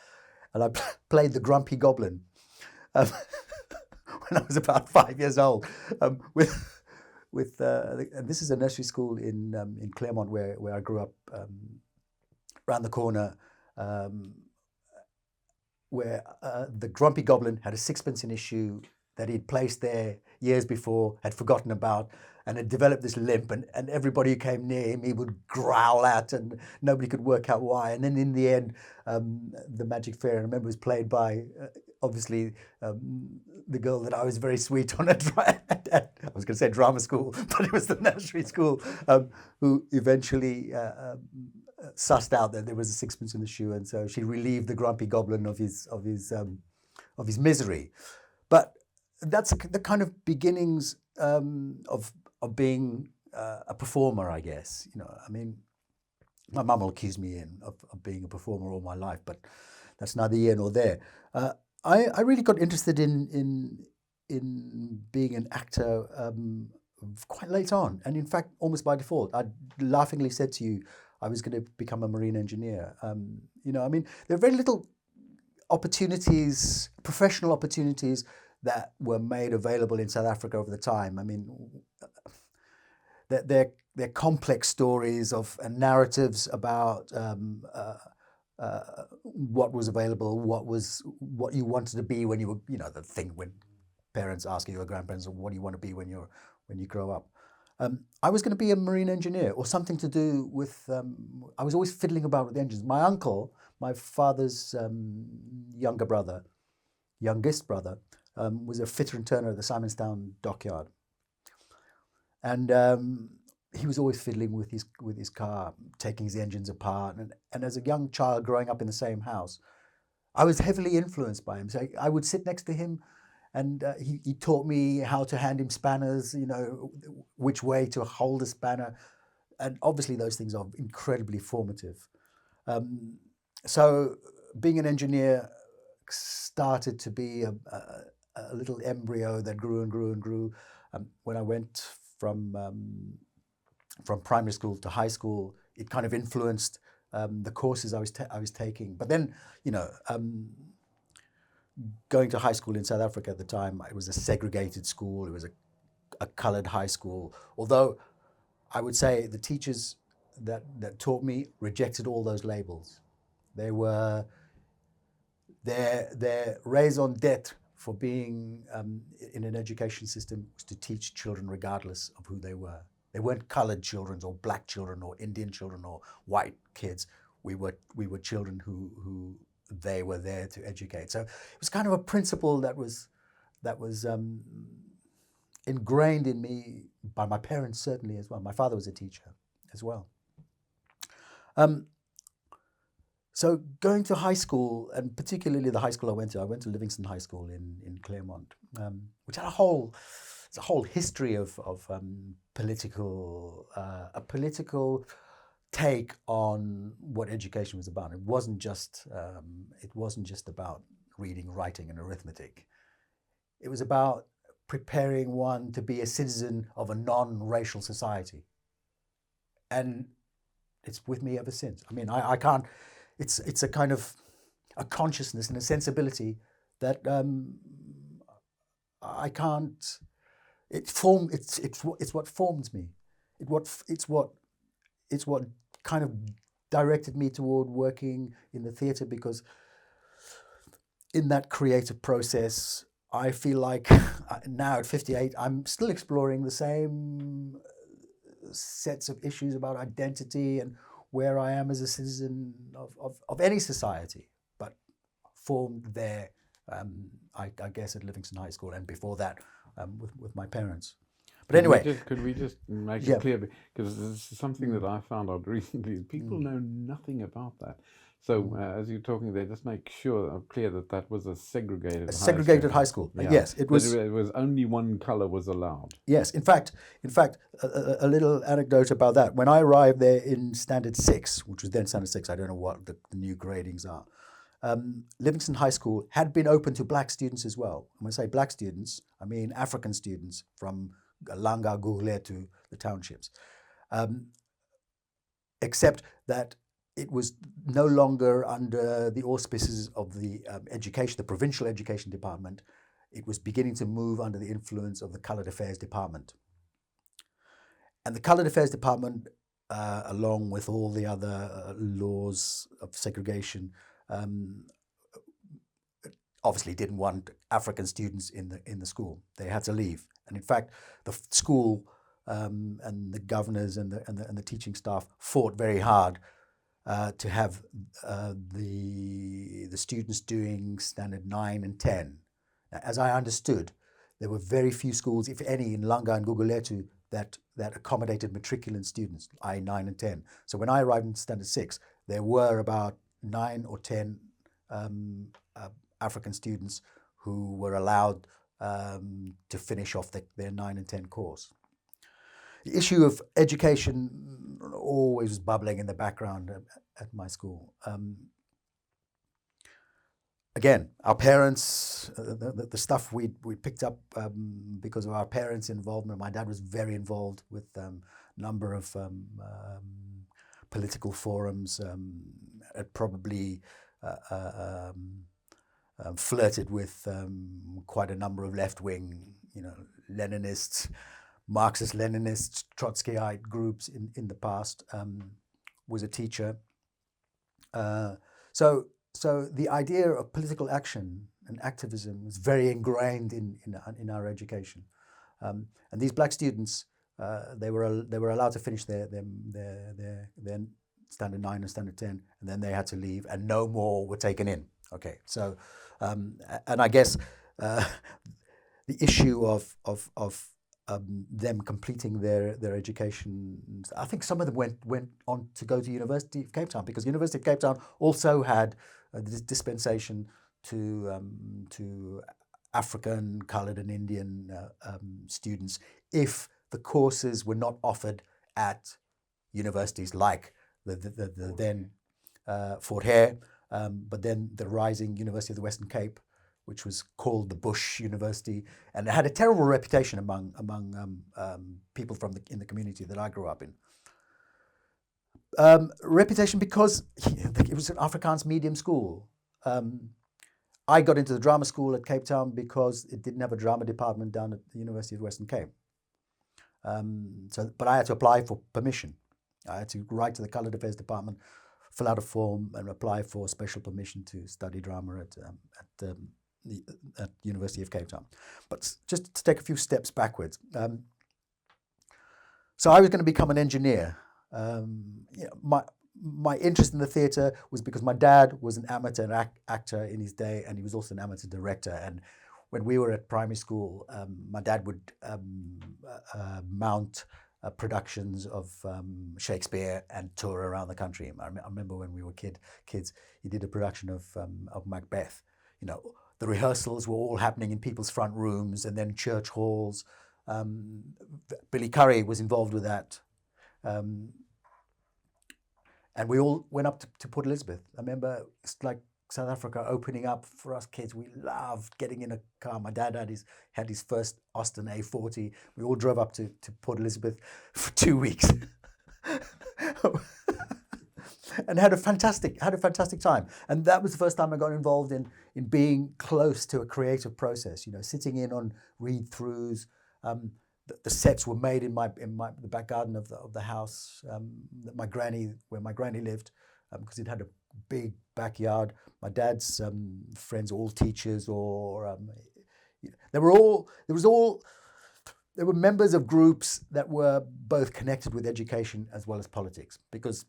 and I played the Grumpy Goblin when I was about 5 years old. And this is a nursery school in Claremont where I grew up, around the corner, where the Grumpy Goblin had a sixpence in his shoe that he'd placed there years before, had forgotten about, and had developed this limp, and everybody who came near him, he would growl at, and nobody could work out why. And then in the end, the Magic Fairy, I remember, was played by, obviously, the girl that I was very sweet on at I was going to say drama school, but it was the nursery school, who eventually sussed out that there was a sixpence in the shoe, and so she relieved the Grumpy Goblin of his misery. But that's the kind of beginnings of being a performer, I guess. You know, I mean, my mum will accuse me of being a performer all my life, but that's neither here nor there. I really got interested in being an actor quite late on, and in fact, almost by default. I laughingly said to you, I was going to become a marine engineer. You know, I mean, there are very little opportunities, professional opportunities, that were made available in South Africa over the time. I mean, they're complex stories and narratives about what was available, what you wanted to be when you were, you know, the thing when parents ask you, or grandparents, what do you want to be when you grow up. I was going to be a marine engineer or something to do with. I was always fiddling about with engines. My uncle, my father's youngest brother, was a fitter and turner at the Simonstown dockyard, and he was always fiddling with his car, taking his engines apart. And as a young child growing up in the same house, I was heavily influenced by him. So I would sit next to him, and he taught me how to hand him spanners, you know, which way to hold a spanner, and obviously those things are incredibly formative. So being an engineer started to be a little embryo that grew and grew and grew. When I went from primary school to high school, it kind of influenced the courses I was taking. But then, you know, going to high school in South Africa at the time, it was a segregated school. It was a coloured high school. Although I would say the teachers that taught me rejected all those labels. They were their raison d'etre for being in an education system was to teach children regardless of who they were. They weren't coloured children or black children or Indian children or white kids. We were children who they were there to educate. So it was kind of a principle that was ingrained in me by my parents, certainly, as well. My father was a teacher as well. So going to high school, and particularly the high school I went to Livingston High School in Claremont, which had a whole history of political take on what education was about. It wasn't just about reading, writing, and arithmetic. It was about preparing one to be a citizen of a non-racial society, and it's with me ever since. I mean, I can't. It's a kind of a consciousness and a sensibility that I can't. It's what forms me. It's what kind of directed me toward working in the theatre, because in that creative process, I feel like now at 58, I'm still exploring the same sets of issues about identity and where I am as a citizen of any society, but formed there, I guess, at Livingston High School, and before that with my parents. But anyway, could we just make Yeah. it clear, because this is something that I found out recently. People know nothing about that. So as you're talking there, just make sure clear that was a segregated high school. Yeah. Yes, it was. It was only one color was allowed. Yes, in fact, a little anecdote about that. When I arrived there in Standard 6, which was then Standard 6, I don't know what the new gradings are, Livingston High School had been open to black students as well. And when I say black students, I mean African students from Langa, Gugule to the townships. Except that it was no longer under the auspices of the the provincial education department. It was beginning to move under the influence of the Coloured Affairs Department. And the Coloured Affairs Department, along with all the other laws of segregation, obviously didn't want African students in the school. They had to leave. And in fact, the school and the governors and the teaching staff fought very hard to have the students doing standard 9 and 10. Now, as I understood, there were very few schools, if any, in Langa and Guguletu that accommodated matriculant students, i.e. 9 and 10. So when I arrived in standard 6, there were about 9 or 10 African students who were allowed to finish off their 9 and 10 course. The issue of education always was bubbling in the background at my school. Again, our parents, the stuff we picked up because of our parents' involvement. My dad was very involved with a number of political forums, had probably flirted with quite a number of left-wing, Leninists, Marxist-Leninists, Trotskyite groups in the past, was a teacher. So the idea of political action and activism was very ingrained in our education. And these black students, they were allowed to finish their standard 9 and standard 10, and then they had to leave, and no more were taken in. Okay, so and I guess the issue of them completing their education, I think some of them went on to go to University of Cape Town, because University of Cape Town also had this dispensation to African, coloured and Indian students if the courses were not offered at universities like the then Fort Hare, but then the rising University of the Western Cape, which was called the Bush University, and it had a terrible reputation among people in the community that I grew up in. Reputation because it was an Afrikaans medium school. I got into the drama school at Cape Town because it didn't have a drama department down at the University of the Western Cape. But I had to apply for permission. I had to write to the Coloured Affairs Department, fill out a form, and apply for special permission to study drama at University of Cape Town. But just to take a few steps backwards. So I was going to become an engineer. My interest in the theatre was because my dad was an amateur actor in his day, and he was also an amateur director. And when we were at primary school, my dad would mount productions of Shakespeare and tour around the country. I remember when we were kids, he did a production of Macbeth. The rehearsals were all happening in people's front rooms and then church halls. Billy Curry was involved with that. And we all went up to Port Elizabeth. I remember it's like South Africa opening up for us kids. We loved getting in a car. My dad had his first Austin A40. We all drove up to Port Elizabeth for 2 weeks. And had a fantastic time. And that was the first time I got involved in being close to a creative process, sitting in on read-throughs. the sets were made in the back garden of the house that where my granny lived, because it had a big backyard. My dad's friends, all teachers, or there were members of groups that were both connected with education as well as politics, because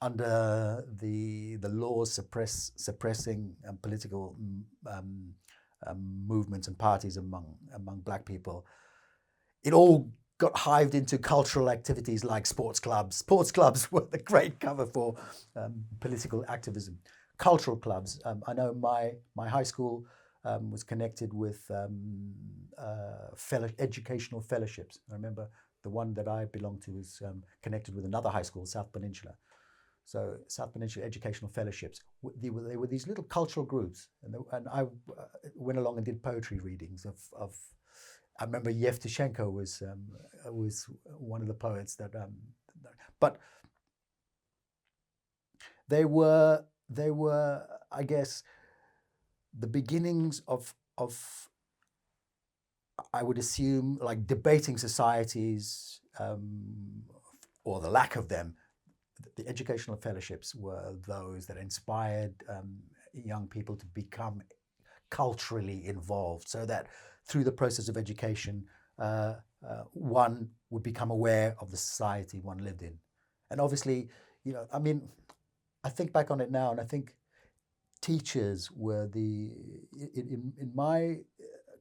under the laws suppressing political movements and parties among black people, it all got hived into cultural activities like sports clubs. Sports clubs were the great cover for political activism. Cultural clubs. I know my high school was connected with educational fellowships. I remember the one that I belonged to was connected with another high school, South Peninsula. So South Peninsula Educational Fellowships. They were these little cultural groups, and I went along and did poetry readings of. I remember Yevtushenko was one of the poets that, but they were I guess the beginnings of I would assume like debating societies, or the lack of them. The educational fellowships were those that inspired young people to become culturally involved, so that through the process of education, one would become aware of the society one lived in. And obviously, I mean, I think back on it now, and I think teachers were in my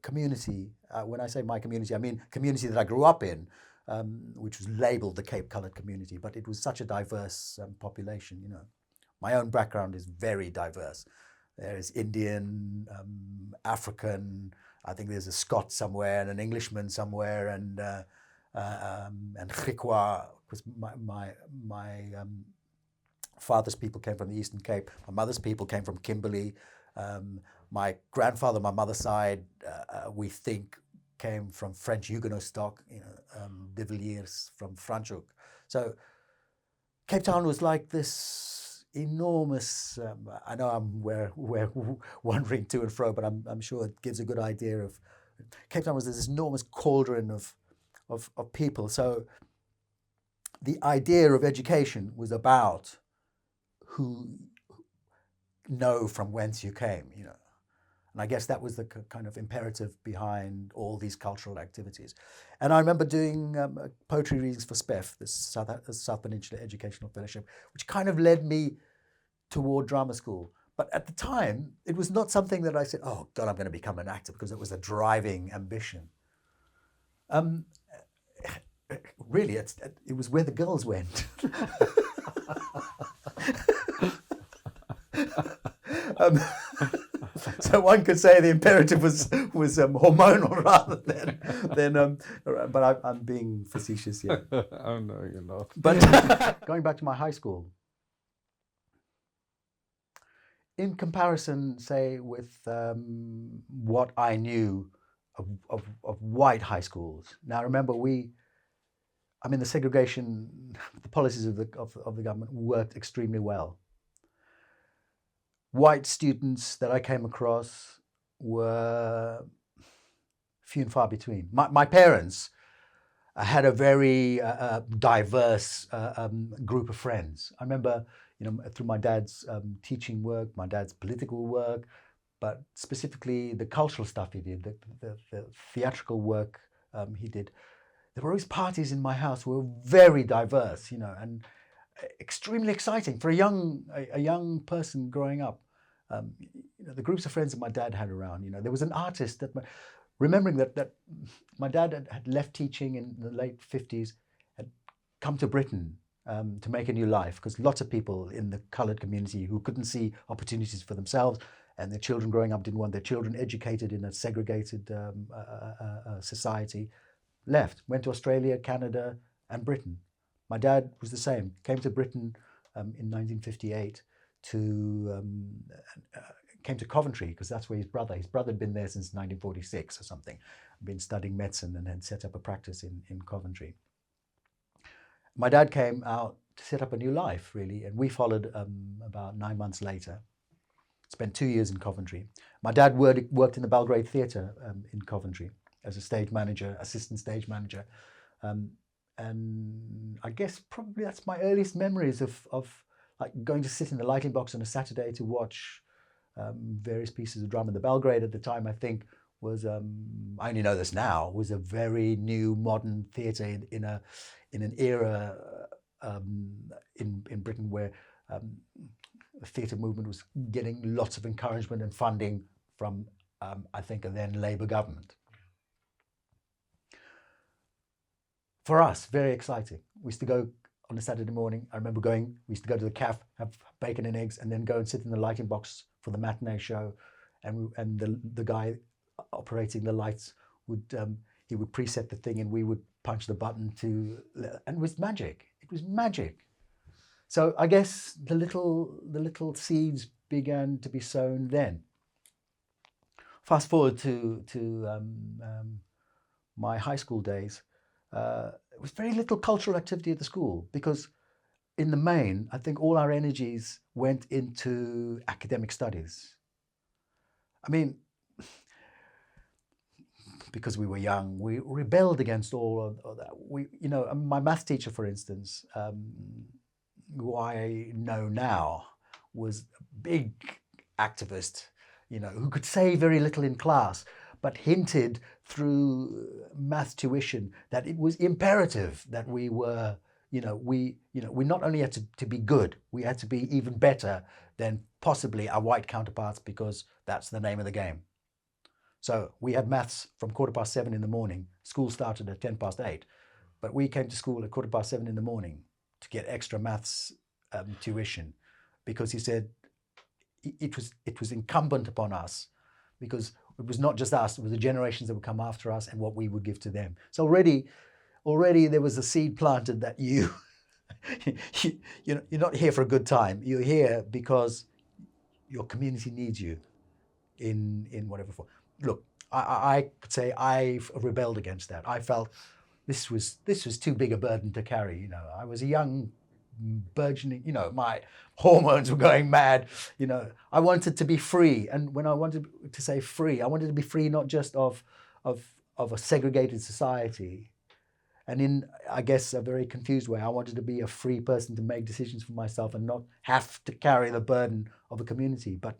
community, when I say my community, I mean community that I grew up in, which was labeled the Cape Coloured community, but it was such a diverse population, My own background is very diverse. There is Indian, African, I think there's a Scot somewhere and an Englishman somewhere, and Griqua, because my father's people came from the Eastern Cape. My mother's people came from Kimberley. My grandfather, my mother's side, we think came from French Huguenot stock, de Villiers from Franschhoek. So Cape Town was like this enormous, I know we're wandering to and fro, but I'm sure it gives a good idea of, Cape Town was this enormous cauldron of people. So the idea of education was about who know from whence you came, And I guess that was the kind of imperative behind all these cultural activities. And I remember doing poetry readings for SPEF, the South Peninsula Educational Fellowship, which kind of led me toward drama school. But at the time, it was not something that I said, oh, God, I'm going to become an actor, because it was a driving ambition. Really, it was where the girls went. So one could say the imperative was hormonal rather than but I'm being facetious here. Oh no, you're not. But going back to my high school, in comparison, say, with what I knew of white high schools. Now remember, the segregation, the policies of the government worked extremely well. White students that I came across were few and far between. My parents had a very diverse group of friends. I remember, through my dad's teaching work, my dad's political work, but specifically the cultural stuff he did, the theatrical work he did. There were always parties in my house who were very diverse, and extremely exciting for a young person growing up. The groups of friends that my dad had around, there was an artist that, remembering that my dad had left teaching in the late 50s, had come to Britain to make a new life, because lots of people in the coloured community who couldn't see opportunities for themselves and their children growing up didn't want their children educated in a segregated society, went to Australia, Canada and Britain. My dad was the same, came to Britain in 1958 came to Coventry, because that's where his brother had been there since 1946 or something, been studying medicine and had set up a practice in Coventry. My dad came out to set up a new life, really, and we followed about 9 months later. Spent 2 years in Coventry. My dad worked in the Belgrade Theatre in Coventry. as a stage manager, assistant stage manager. And I guess probably that's my earliest memories of like going to sit in the lighting box on a Saturday to watch various pieces of drama. The Belgrade at the time, I think, was I only know this now, was a very new modern theatre in an era in Britain where the theatre movement was getting lots of encouragement and funding from I think a then Labour government. For us, very exciting. We used to go on a Saturday morning. I remember going, we used to go to the caf, have bacon and eggs, and then go and sit in the lighting box for the matinee show. And the guy operating the lights would, he would preset the thing and we would punch the button and it was magic. It was magic. So I guess the little seeds began to be sown then. Fast forward to my high school days. There was very little cultural activity at the school because in the main, I think all our energies went into academic studies. I mean, because we were young, we rebelled against all of that. My math teacher, for instance, who I know now, was a big activist, who could say very little in class, but hinted through math tuition that it was imperative that we were, we not only had to be good, we had to be even better than possibly our white counterparts, because that's the name of the game. So we had maths from 7:15 in the morning. School started at 8:10, but we came to school at 7:15 in the morning to get extra maths tuition, because he said it was incumbent upon us, because it was not just us, it was the generations that would come after us and what we would give to them. So already there was a seed planted that you're not here for a good time. You're here because your community needs you in whatever form. Look, I could say I've rebelled against that. I felt this was too big a burden to carry. I was a young burgeoning, my hormones were going mad. I wanted to be free, and when I wanted to say free, I wanted to be free not just of a segregated society, and in, I guess, a very confused way, I wanted to be a free person to make decisions for myself and not have to carry the burden of a community. But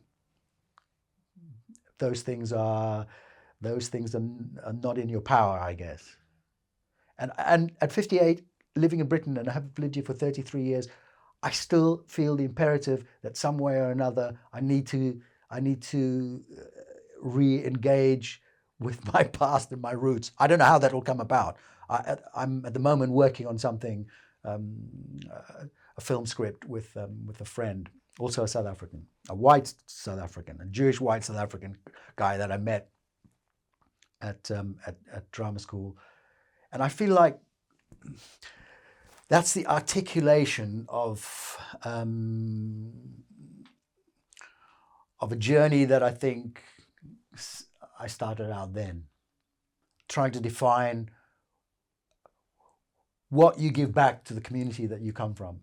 those things are not in your power, I guess. And at 58, living in Britain, and I have lived here for 33 years, I still feel the imperative that some way or another I need to re-engage with my past and my roots. I don't know how that will come about. I'm at the moment working on something, a film script with a friend, also a South African, a white South African, a Jewish white South African guy that I met at drama school. And I feel like that's the articulation of a journey that I think I started out then, trying to define what you give back to the community that you come from.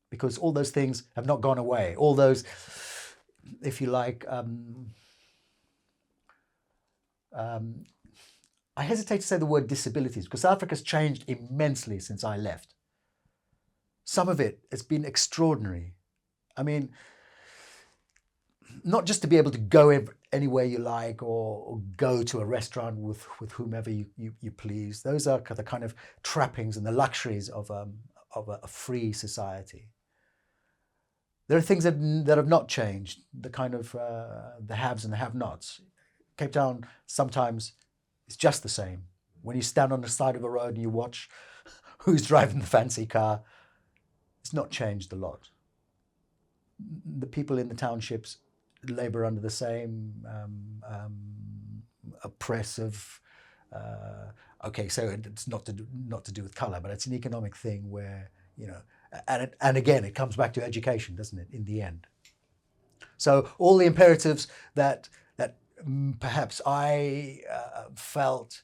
Because all those things have not gone away. All those, if you like, I hesitate to say the word disabilities, because South Africa's changed immensely since I left. Some of it has been extraordinary. I mean, not just to be able to go anywhere you like, or go to a restaurant with whomever you please. Those are the kind of trappings and the luxuries of a free society. There are things that have not changed, the kind of the haves and the have-nots. Cape Town sometimes is just the same. When you stand on the side of a road and you watch who's driving the fancy car, it's not changed a lot. The people in the townships labour under the same oppressive. Okay, so it's not to do with colour, but it's an economic thing where and again it comes back to education, doesn't it? In the end, so all the imperatives that perhaps I felt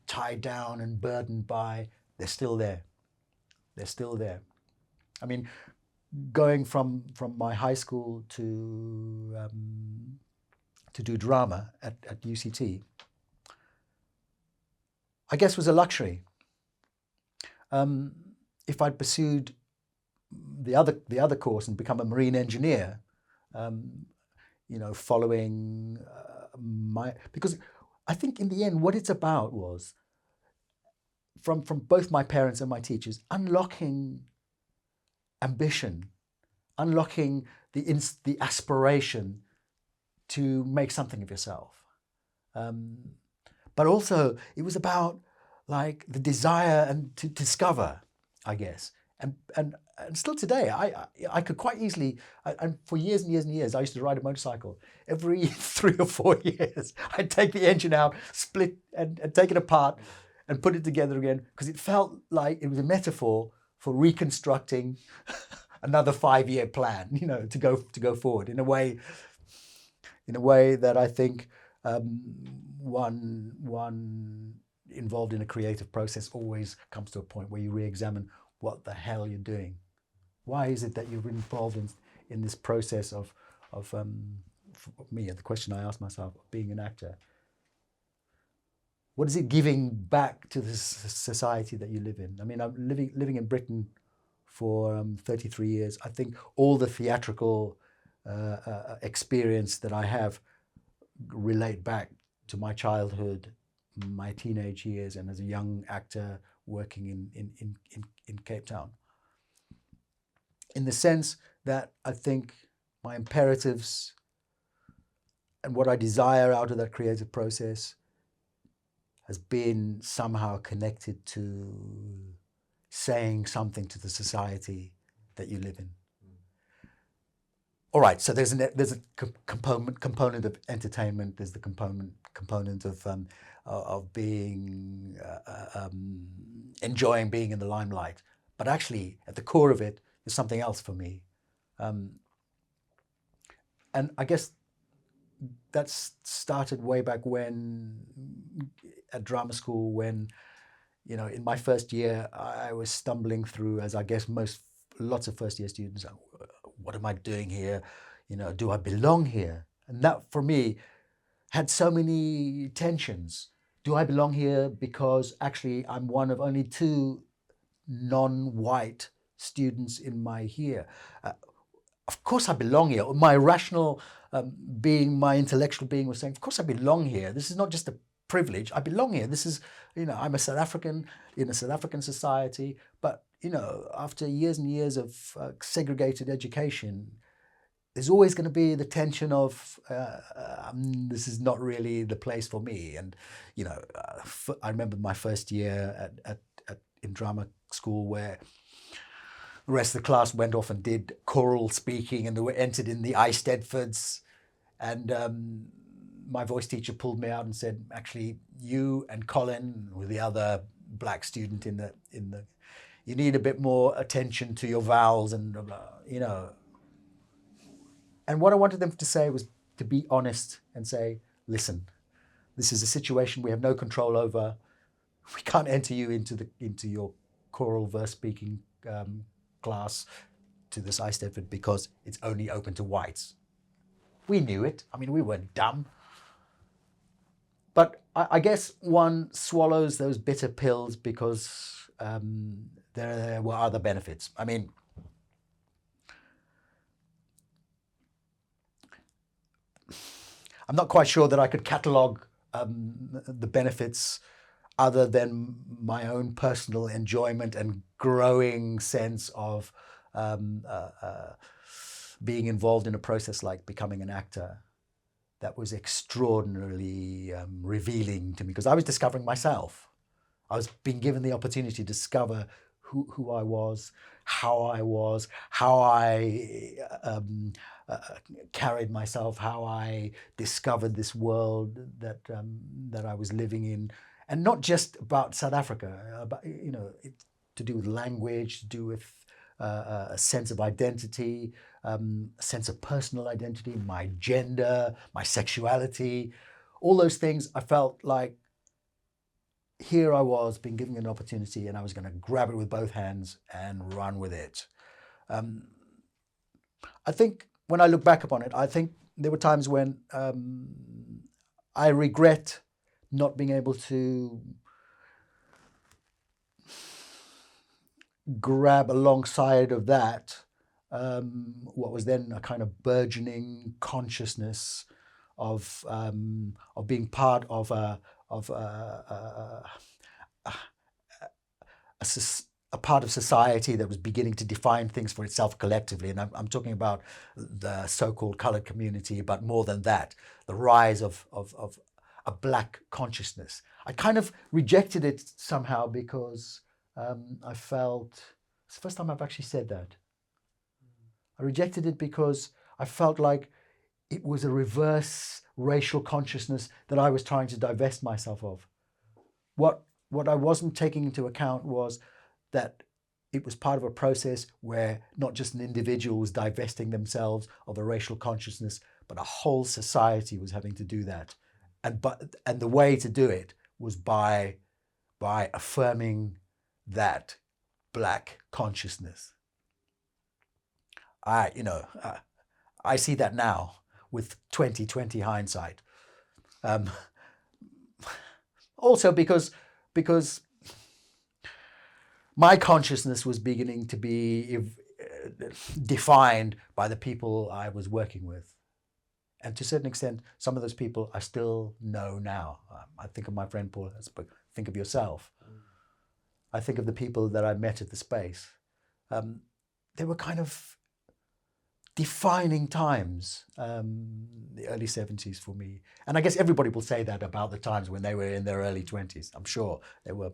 tied down and burdened by, they're still there. They're still there. I mean, going from my high school to do drama at UCT, I guess was a luxury. If I'd pursued the other course and become a marine engineer, following because I think in the end what it's about was, from both my parents and my teachers, unlocking ambition, unlocking the aspiration to make something of yourself. But also it was about like the desire and to discover, I guess. And still today, I could quite easily, and for years and years and years, I used to ride a motorcycle. Every 3 or 4 years, I'd take the engine out, split and take it apart and put it together again, because it felt like it was a metaphor for reconstructing another 5-year plan, to go forward in a way that I think one involved in a creative process always comes to a point where you re-examine what the hell you're doing. Why is it that you're involved in this process of for me, the question I ask myself, being an actor? What is it giving back to the society that you live in? I mean, I'm living in Britain for 33 years. I think all the theatrical experience that I have relate back to my childhood, my teenage years, and as a young actor working in Cape Town. In the sense that I think my imperatives and what I desire out of that creative process has been somehow connected to saying something to the society that you live in. All right, so there's a component of entertainment. There's the component of being enjoying being in the limelight. But actually, at the core of it is something else for me. And I guess that started way back when, at drama school, when, in my first year, I was stumbling through, as I guess lots of first year students, what am I doing here? Do I belong here? And that, for me, had so many tensions. Do I belong here because actually I'm one of only 2 non-white students in my year? Of course I belong here. My rational being, my intellectual being was saying, of course I belong here. This is not just a privilege. I belong here. This is, I'm a South African in a South African society. But, after years and years of segregated education, there's always going to be the tension of this is not really the place for me. And, I remember my first year in drama school, where the rest of the class went off and did choral speaking, and they were entered in the Eisteddfods. And my voice teacher pulled me out and said, actually, you and Colin were the other black student in the you need a bit more attention to your vowels and, And what I wanted them to say was to be honest and say, listen, this is a situation we have no control over. We can't enter you into your choral verse speaking class to this Eisteddfod because it's only open to whites. We knew it. I mean, we weren't dumb. But I guess one swallows those bitter pills because there were other benefits. I mean, I'm not quite sure that I could catalogue the benefits other than my own personal enjoyment and growing sense of being involved in a process like becoming an actor. That was extraordinarily revealing to me, because I was discovering myself. I was being given the opportunity to discover who I was, how I carried myself, how I discovered this world that I was living in, and not just about South Africa, but to do with language, to do with a sense of identity, a sense of personal identity, my gender, my sexuality, all those things. I felt like here I was being given an opportunity, and I was going to grab it with both hands and run with it. I think when I look back upon it, I think there were times when I regret not being able to grab alongside of that what was then a kind of burgeoning consciousness of being part of a part of society that was beginning to define things for itself collectively. And I'm talking about the so-called colored community, but more than that, the rise of a black consciousness. I kind of rejected it somehow because I felt, it's the first time I've actually said that. I rejected it because I felt like it was a reverse racial consciousness that I was trying to divest myself of. What I wasn't taking into account was that it was part of a process where not just an individual was divesting themselves of a racial consciousness, but a whole society was having to do that. And the way to do it was by affirming that black consciousness. I see that now with 2020 hindsight. Also because my consciousness was beginning to be defined by the people I was working with. And to a certain extent, some of those people I still know now. I think of my friend Paul, think of yourself. I think of the people that I met at the space. They were kind of defining times, the early 70s for me. And I guess everybody will say that about the times when they were in their early 20s. I'm sure they were,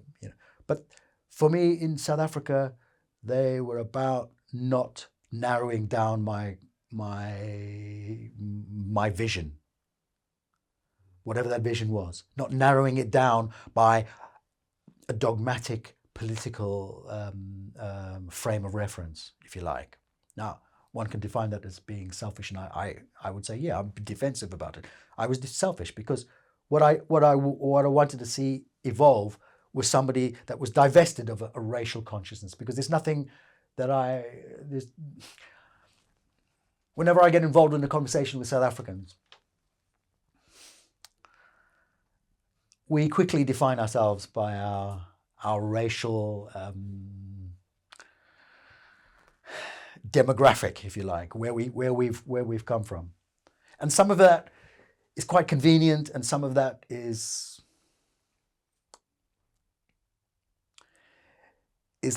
But for me in South Africa, they were about not narrowing down my vision, whatever that vision was, not narrowing it down by a dogmatic political frame of reference, if you like. Now, one can define that as being selfish, and I would say, yeah, I'm defensive about it. I was selfish because what I wanted to see evolve was somebody that was divested of a racial consciousness, because there's nothing that whenever I get involved in a conversation with South Africans, we quickly define ourselves by our racial demographic, if you like, where we've come from, and some of that is quite convenient, and some of that is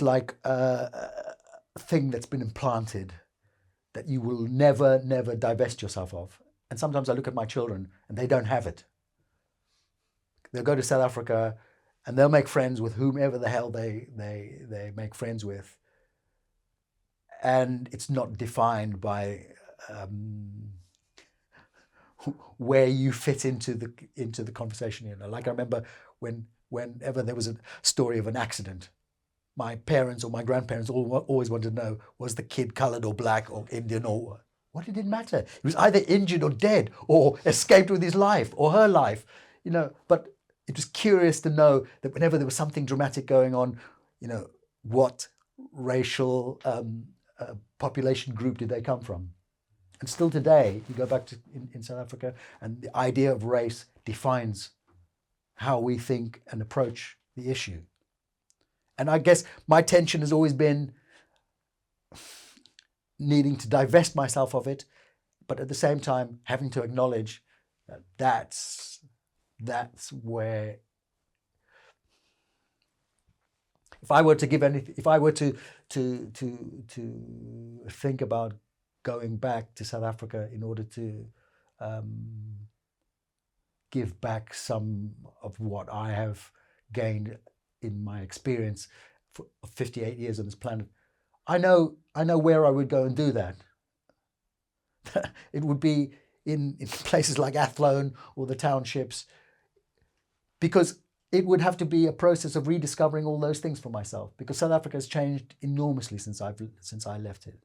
like a thing that's been implanted that you will never divest yourself of. And sometimes I look at my children and they don't have it. They'll go to South Africa and they'll make friends with whomever the hell they make friends with. And it's not defined by where you fit into the conversation. Like I remember whenever there was a story of an accident, my parents or my grandparents always wanted to know, was the kid colored or black or Indian, or what did it matter? He was either injured or dead or escaped with his life or her life, but it was curious to know that whenever there was something dramatic going on, what racial population group did they come from? And still today, you go back to in South Africa, and the idea of race defines how we think and approach the issue. And I guess my tension has always been needing to divest myself of it, but at the same time having to acknowledge that that's where, if I were to think about going back to South Africa in order to give back some of what I have gained in my experience for 58 years on this planet, I know where I would go and do that. It would be in places like Athlone or the townships, because it would have to be a process of rediscovering all those things for myself, because South Africa has changed enormously since I left it.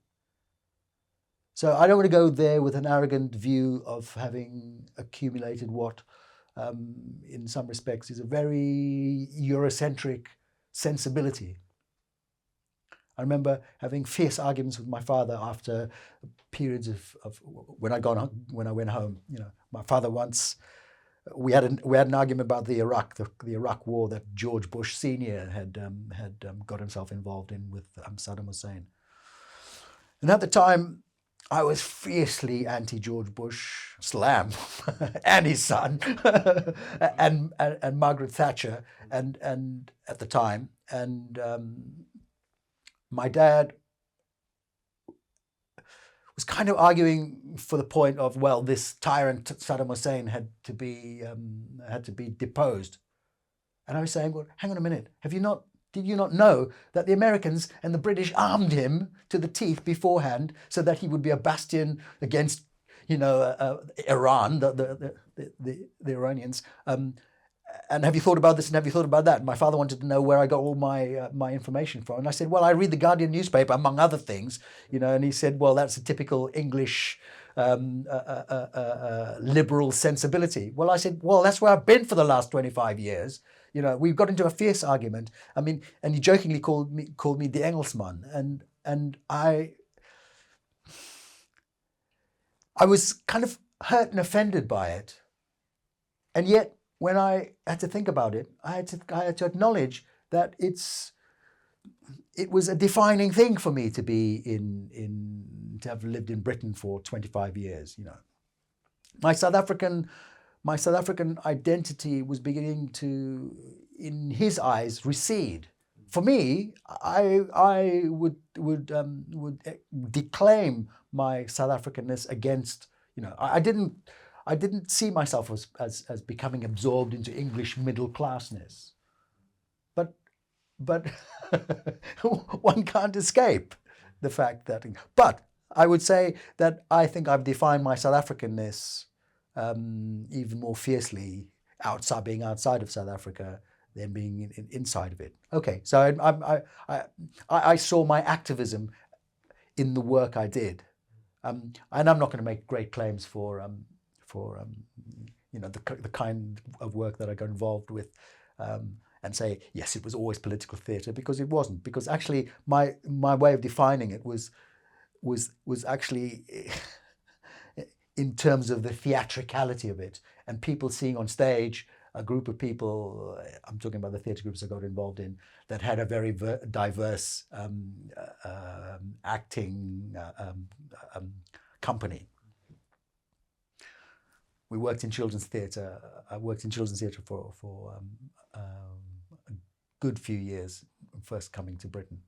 So I don't want to go there with an arrogant view of having accumulated what in some respects is a very Eurocentric sensibility. I remember having fierce arguments with my father after periods of when I went home. My father once we had an argument about the Iraq War that George Bush Senior had got himself involved in with Saddam Hussein. And at the time, I was fiercely anti-George Bush, still am, and his son, and Margaret Thatcher, and at the time, and my dad was kind of arguing for the point of, well, this tyrant Saddam Hussein had to be deposed, and I was saying, well, hang on a minute, did you not know that the Americans and the British armed him to the teeth beforehand so that he would be a bastion against, Iran, the Iranians? And have you thought about this and have you thought about that? And my father wanted to know where I got all my information from. And I said, well, I read the Guardian newspaper, among other things, and he said, well, that's a typical English liberal sensibility. Well, I said, well, that's where I've been for the last 25 years. We've got into a fierce argument. I mean, and he jokingly called me the Engelsman. And I was kind of hurt and offended by it. And yet, when I had to think about it, I had to acknowledge that it was a defining thing for me to be to have lived in Britain for 25 years. My South African identity was beginning to, in his eyes, recede. For me, I would declaim my South Africanness against. I didn't see myself as becoming absorbed into English middle classness, but one can't escape the fact that. But I would say that I think I've defined my South Africanness even more fiercely being outside of South Africa than being inside of it. Okay, so I saw my activism in the work I did, and I'm not going to make great claims for the kind of work that I got involved with, and say yes, it was always political theatre, because it wasn't. Because actually, my way of defining it was actually in terms of the theatricality of it, and people seeing on stage a group of people. I'm talking about the theatre groups I got involved in that had a very diverse acting company. We worked in children's theatre. I worked in children's theatre for a good few years, first coming to Britain.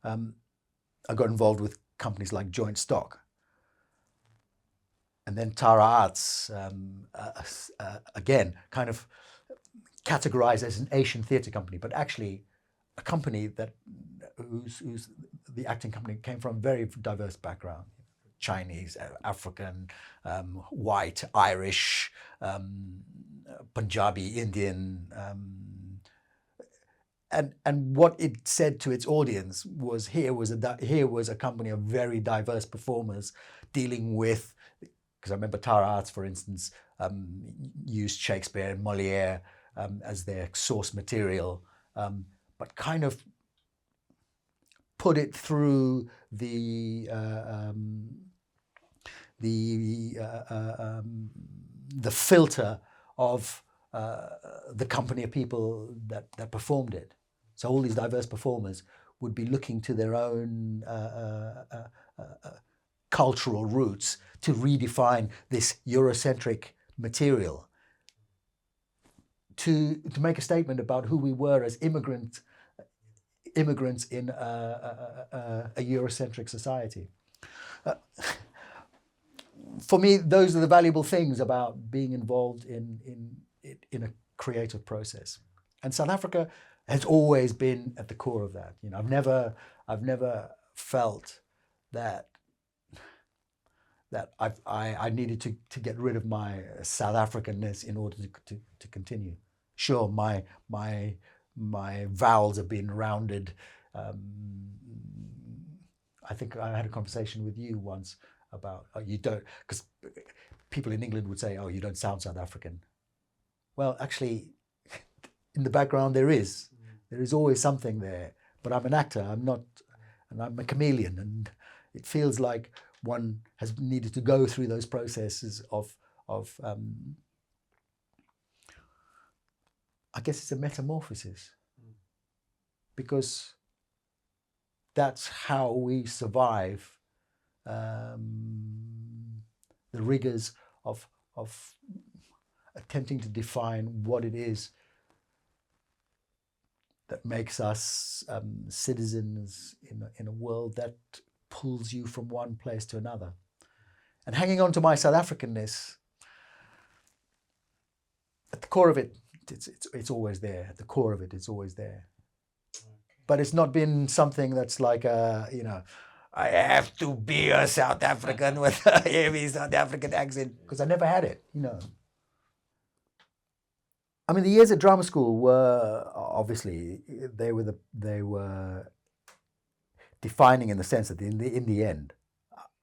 I got involved with companies like Joint Stock. And then Tara Arts, again, kind of categorized as an Asian theatre company, but actually a company whose the acting company came from a very diverse background. Chinese, African, white, Irish, Punjabi, Indian, and what it said to its audience was here was a company of very diverse performers dealing with. Because I remember Tara Arts, for instance, used Shakespeare and Molière as their source material, but kind of put it through the filter of the company of people that performed it. So all these diverse performers would be looking to their own cultural roots to redefine this Eurocentric material, to make a statement about who we were as immigrants in a Eurocentric society. For me, those are the valuable things about being involved in a creative process. And South Africa has always been at the core of that. I've never felt that I needed to get rid of my South Africanness in order to continue. Sure, my vowels have been rounded. I think I had a conversation with you once about you don't, because people in England would say, oh, you don't sound South African. Well, actually, in the background there is always something there. But I'm an actor. I'm not, and I'm a chameleon, and it feels like one has needed to go through those processes of I guess it's a metamorphosis, because that's how we survive the rigors of attempting to define what it is that makes us citizens in a world that pulls you from one place to another. And hanging on to my South Africanness, at the core of it, it's always there. At the core of it, it's always there. But it's not been something that's like I have to be a South African with a heavy South African accent, because I never had it, I mean, the years at drama school were obviously they were defining in the sense that in the end,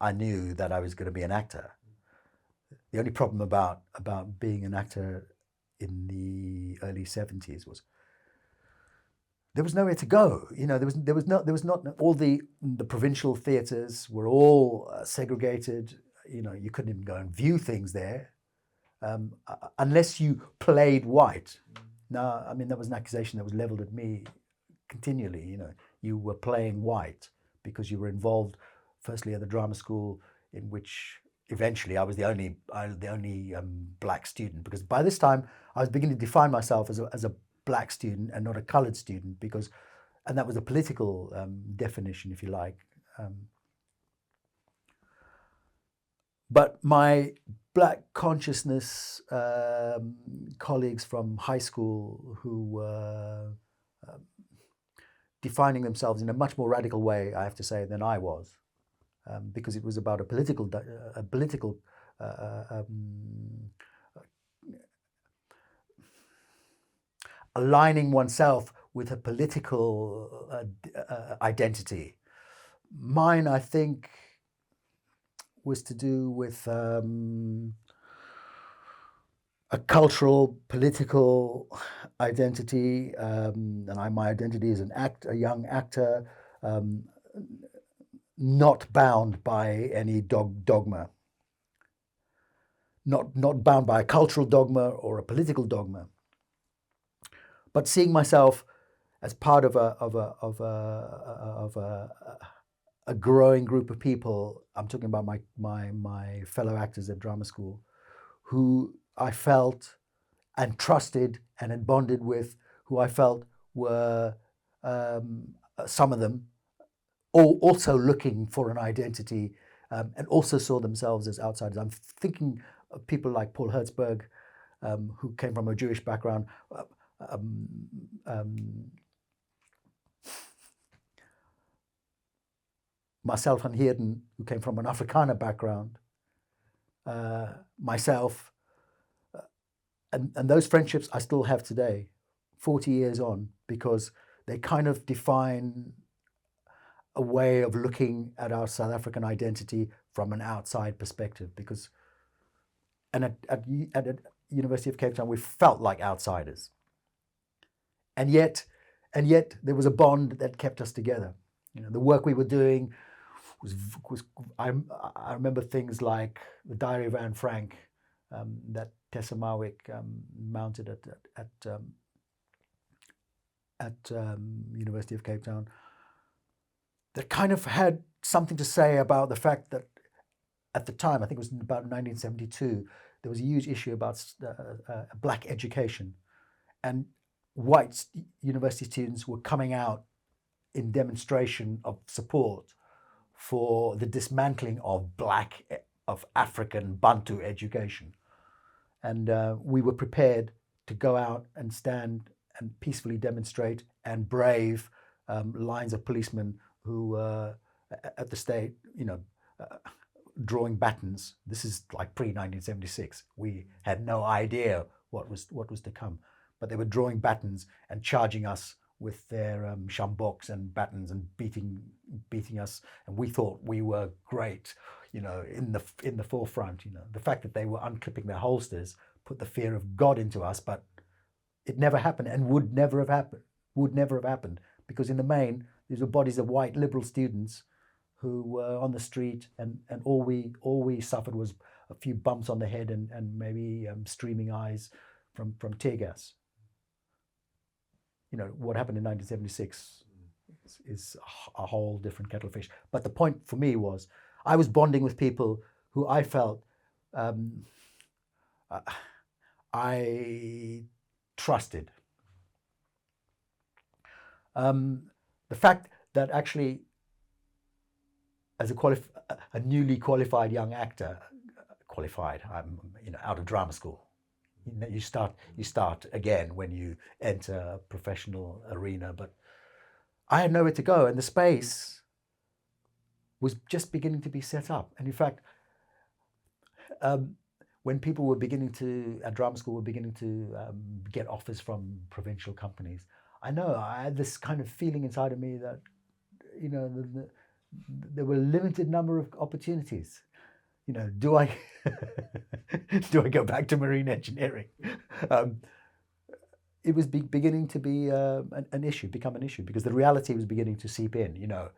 I knew that I was going to be an actor. The only problem about being an actor in the early 70s was there was nowhere to go. There was not all the provincial theatres were all segregated. You couldn't even go and view things there. Unless you played white. Now, I mean, that was an accusation that was leveled at me continually. You were playing white because you were involved, firstly, at the drama school, in which eventually I was the only black student. Because by this time, I was beginning to define myself as a black student and not a coloured student, and that was a political definition, if you like. But my black consciousness colleagues from high school who were defining themselves in a much more radical way, I have to say, than I was, because it was about a political aligning oneself with a political identity. Mine, I think, was to do with a cultural, political identity, and my identity as a young actor, not bound by any dogma, not bound by a cultural dogma or a political dogma, but seeing myself as part of a growing group of people. I'm talking about my fellow actors at drama school, who I felt and trusted and had bonded with, who I felt were some of them also looking for an identity, and also saw themselves as outsiders. I'm thinking of people like Paul Hertzberg, who came from a Jewish background. Marcel van Heerden, who came from an Afrikaner background, myself, and those friendships I still have today, 40 years on, because they kind of define a way of looking at our South African identity from an outside perspective. And at University of Cape Town, we felt like outsiders, and yet there was a bond that kept us together. The work we were doing was I remember things like the Diary of Anne Frank, that Tessa Marwick mounted at University of Cape Town, that kind of had something to say about the fact that at the time, I think it was about 1972, there was a huge issue about black education, and white university students were coming out in demonstration of support for the dismantling of African Bantu education. And we were prepared to go out and stand and peacefully demonstrate and brave lines of policemen who were at the state, drawing batons. This is like pre-1976. We had no idea what was to come, but they were drawing batons and charging us with their sjamboks and batons and beating us, and we thought we were great, in the forefront. The fact that they were unclipping their holsters put the fear of God into us, but it never happened and would never have happened, because in the main these were bodies of white liberal students who were on the street, and all we suffered was a few bumps on the head and maybe streaming eyes from tear gas. you know, what happened in 1976 is a whole different kettle of fish. But the point for me was I was bonding with people who I felt I trusted. The fact that actually, as a newly qualified young actor, I'm out of drama school. You start again when you enter a professional arena, but I had nowhere to go, and the space was just beginning to be set up. And in fact, when people were at drama school, were beginning to get offers from provincial companies, I had this kind of feeling inside of me that, you know, there were a limited number of opportunities. You know, do I go back to marine engineering? It was beginning to be become an issue, because the reality was beginning to seep in. You know,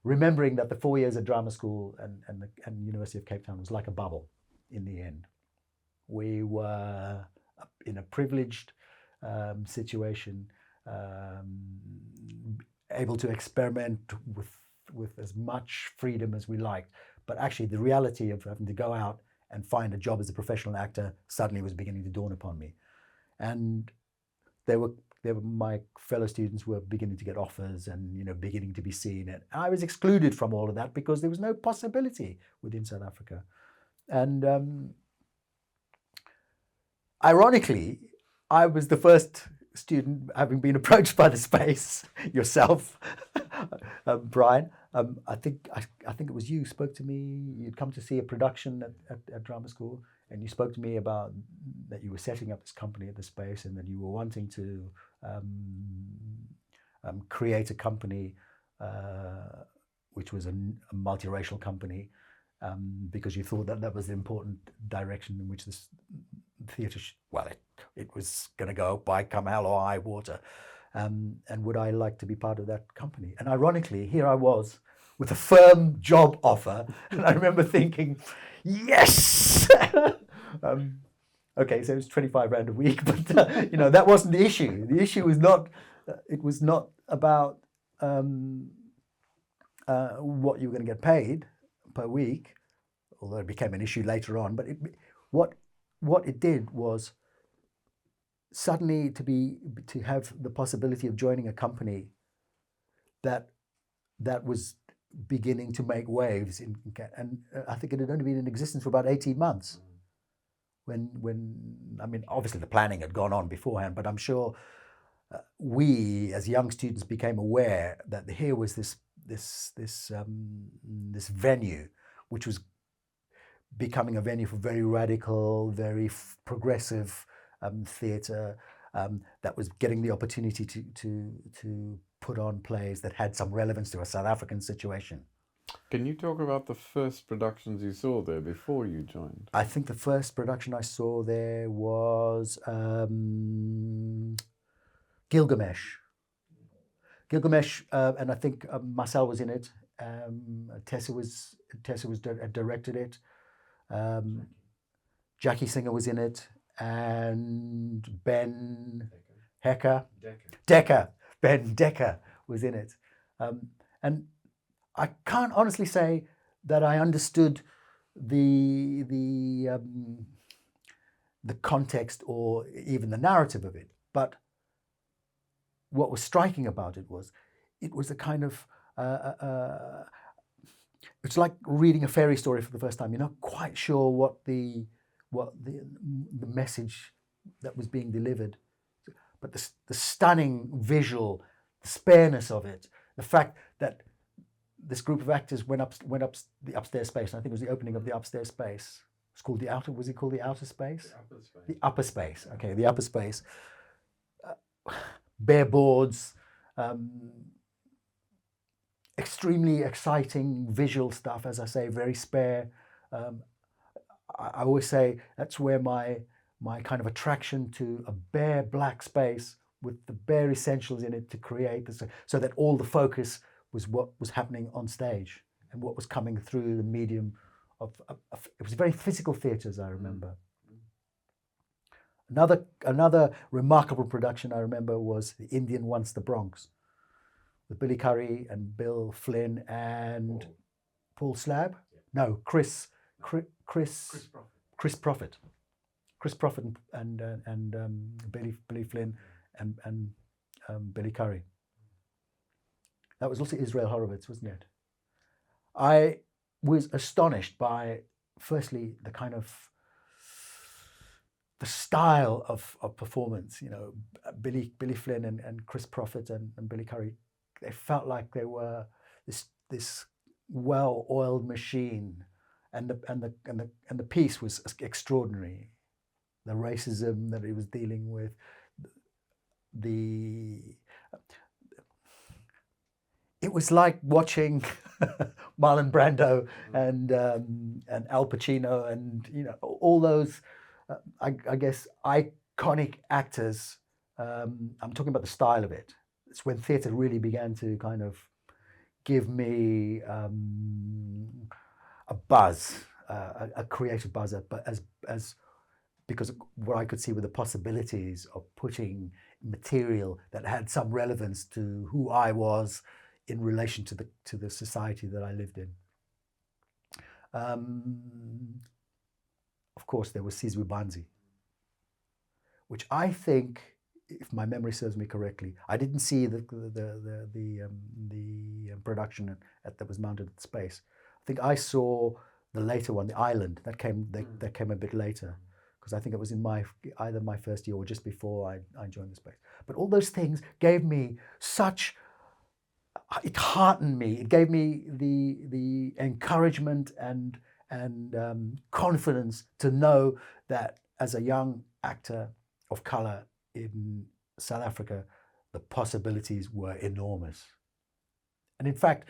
remembering that the 4 years at drama school and University of Cape Town was like a bubble. In the end, we were in a privileged situation, able to experiment with as much freedom as we liked. But actually, the reality of having to go out and find a job as a professional actor suddenly was beginning to dawn upon me. And there were my fellow students were beginning to get offers and, you know, beginning to be seen. And I was excluded from all of that because there was no possibility within South Africa. And ironically, I was the first student having been approached by the space. Yourself, Brian. I think it was you spoke to me. You'd come to see a production at drama school, and you spoke to me about that you were setting up this company at the space, and that you were wanting to create a company which was a multiracial company, because you thought that was the important direction in which this theatre, it was going to go by come hell or high water. And would I like to be part of that company? And ironically, here I was with a firm job offer, and I remember thinking, yes! Okay, so it was 25 rand a week, but you know, that wasn't the issue. The issue was not, it was not about what you were going to get paid per week, although it became an issue later on. But what it did was suddenly to have the possibility of joining a company that was beginning to make waves and I think it had only been in existence for about 18 months. When I mean, obviously the planning had gone on beforehand, but I'm sure we as young students became aware that here was this venue which was becoming a venue for very radical, very progressive theatre, that was getting the opportunity to put on plays that had some relevance to a South African situation. Can you talk about the first productions you saw there before you joined? I think the first production I saw there was Gilgamesh. And I think Marcel was in it. Tessa directed it. Jackie Singer was in it, and Ben Decker was in it. And I can't honestly say that I understood the context or even the narrative of it, but what was striking about it was a kind of it's like reading a fairy story for the first time. You're not quite sure what the message that was being delivered, but the stunning visual, the spareness of it, the fact that this group of actors went up the upstairs space. And I think it was the opening of the upstairs space. It's called the outer. Was it called the outer space? The upper space. Okay, the upper space. Bare boards. Extremely exciting visual stuff, as I say, very spare. I always say that's where my kind of attraction to a bare black space with the bare essentials in it to create this, so that all the focus was what was happening on stage and what was coming through the medium of it was very physical theatre, as I remember. Another remarkable production I remember was The Indian Wants the Bronx, with Billy Currie and Bill Flynn and Paul Slab. No, Chris Prophet. Chris Prophet and Billy Flynn and Billy Currie. That was also Israel Horovitz, wasn't it? I was astonished by, firstly, the kind of the style of performance. You know, Billy Flynn and Chris Prophet and Billy Currie. They felt like they were this well-oiled machine, and the piece was extraordinary. The racism that he was dealing with, it was like watching Marlon Brando and Al Pacino and, you know, all those I guess iconic actors. I'm talking about the style of it. It's when theatre really began to kind of give me a buzz, a creative buzz, but as because what I could see were the possibilities of putting material that had some relevance to who I was in relation to the society that I lived in. Of course, there was Sizwe Banzi, which I think, if my memory serves me correctly, I didn't see the production that was mounted at Space. I think I saw the later one, The Island, that came a bit later, because I think it was in either my first year or just before I joined the Space. But all those things gave me it heartened me. It gave me the encouragement and confidence to know that as a young actor of color in South Africa, the possibilities were enormous. And in fact,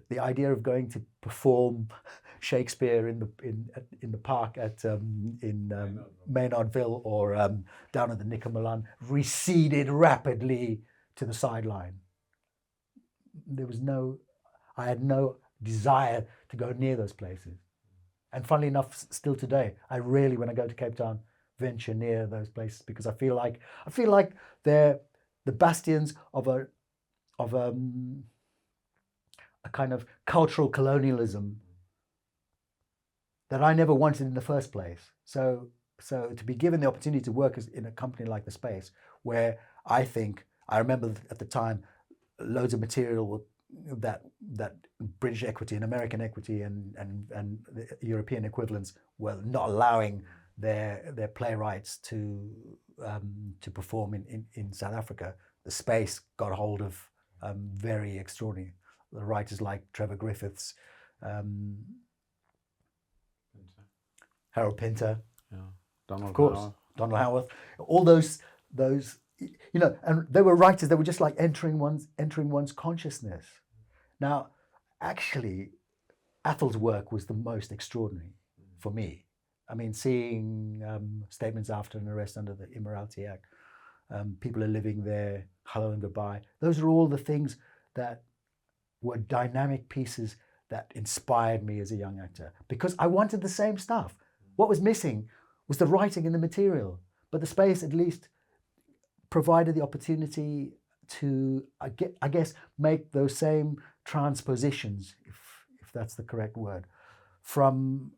the idea of going to perform Shakespeare in the park in Maynardville or down at the Nickel receded rapidly to the sideline. I had no desire to go near those places. And funnily enough, still today, I rarely, when I go to Cape Town, venture near those places, because I feel like they're the bastions of a kind of cultural colonialism that I never wanted in the first place. So to be given the opportunity to work in a company like the Space, where I remember at the time, loads of material that British equity and American equity and the European equivalents were not allowing their playwrights to perform in South Africa. The Space got hold of very extraordinary writers like Trevor Griffiths, Harold Pinter, Donald Howarth, all those, you know, and they were writers that were just like entering one's consciousness. Now, actually, Athel's work was the most extraordinary for me. I mean, seeing Statements After an Arrest Under the Immorality Act, People Are Living There, Hello and Goodbye. Those are all the things that were dynamic pieces that inspired me as a young actor, because I wanted the same stuff. What was missing was the writing and the material, but the Space at least provided the opportunity to, I guess, make those same transpositions, if that's the correct word, from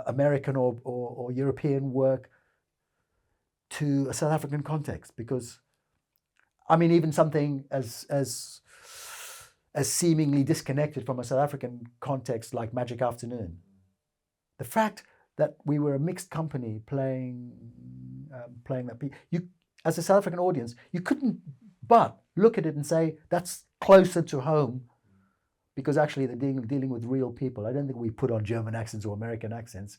American or European work to a South African context. Because, I mean, even something as seemingly disconnected from a South African context like Magic Afternoon, the fact that we were a mixed company playing that piece, as a South African audience, you couldn't but look at it and say, that's closer to home, because actually they're dealing with real people. I don't think we put on German accents or American accents.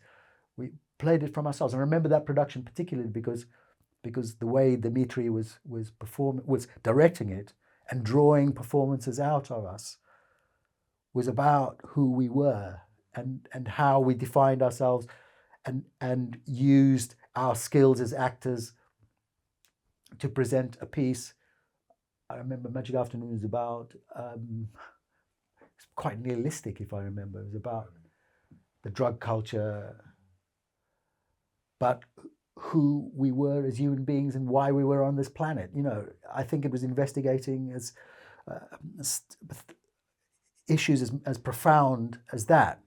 We played it from ourselves. And I remember that production particularly because the way Dimitri was directing it and drawing performances out of us was about who we were and how we defined ourselves and used our skills as actors to present a piece. I remember Magic Afternoon was about, it's quite nihilistic if I remember. It was about the drug culture, but who we were as human beings and why we were on this planet. I think it was investigating issues as profound as that.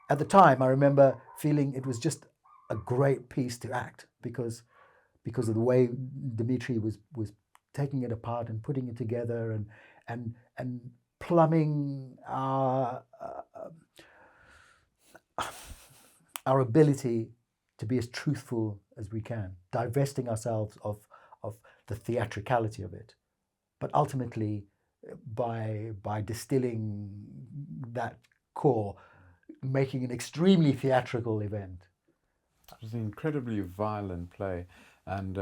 At the time, I remember feeling it was just a great piece to act because of the way Dimitri was taking it apart and putting it together and plumbing our ability to be as truthful as we can, divesting ourselves of the theatricality of it, but ultimately by distilling that core, making an extremely theatrical event. It was an incredibly violent play, and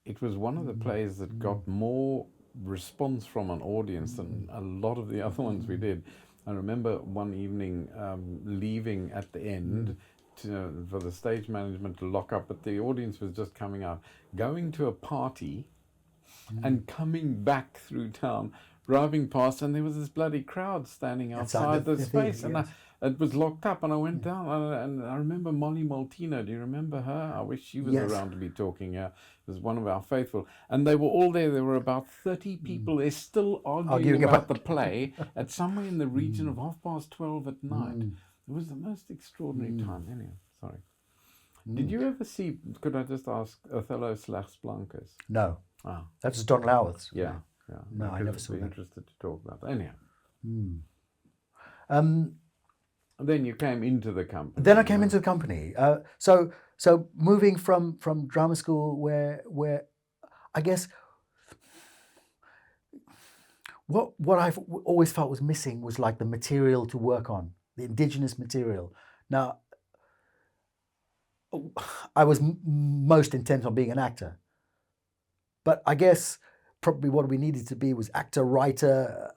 it was one of the plays that got more response from an audience than a lot of the other ones we did. I remember one evening leaving at the end for the stage management to lock up, but the audience was just coming out, going to a party and coming back through town, driving past, and there was this bloody crowd standing outside the space, and it was locked up, and I went down, and I remember Molly Maltino. Do you remember her? I wish she was around to be talking. It was one of our faithful, and they were all there. There were about 30 people. They're still arguing about the play at somewhere in the region of 12:30 at night. It was the most extraordinary time. Anyway, sorry. Did you ever see, could I just ask, Othello / Blancas? No. That's Don Lowers. Yeah. No, I never saw that. Interested to talk about that. Anyhow. And then you came into the company. Then I came into the company. So moving from drama school, where I guess what I've always felt was missing was like the material to work on, the indigenous material. Now, I was most intent on being an actor, but I guess probably what we needed to be was actor, writer,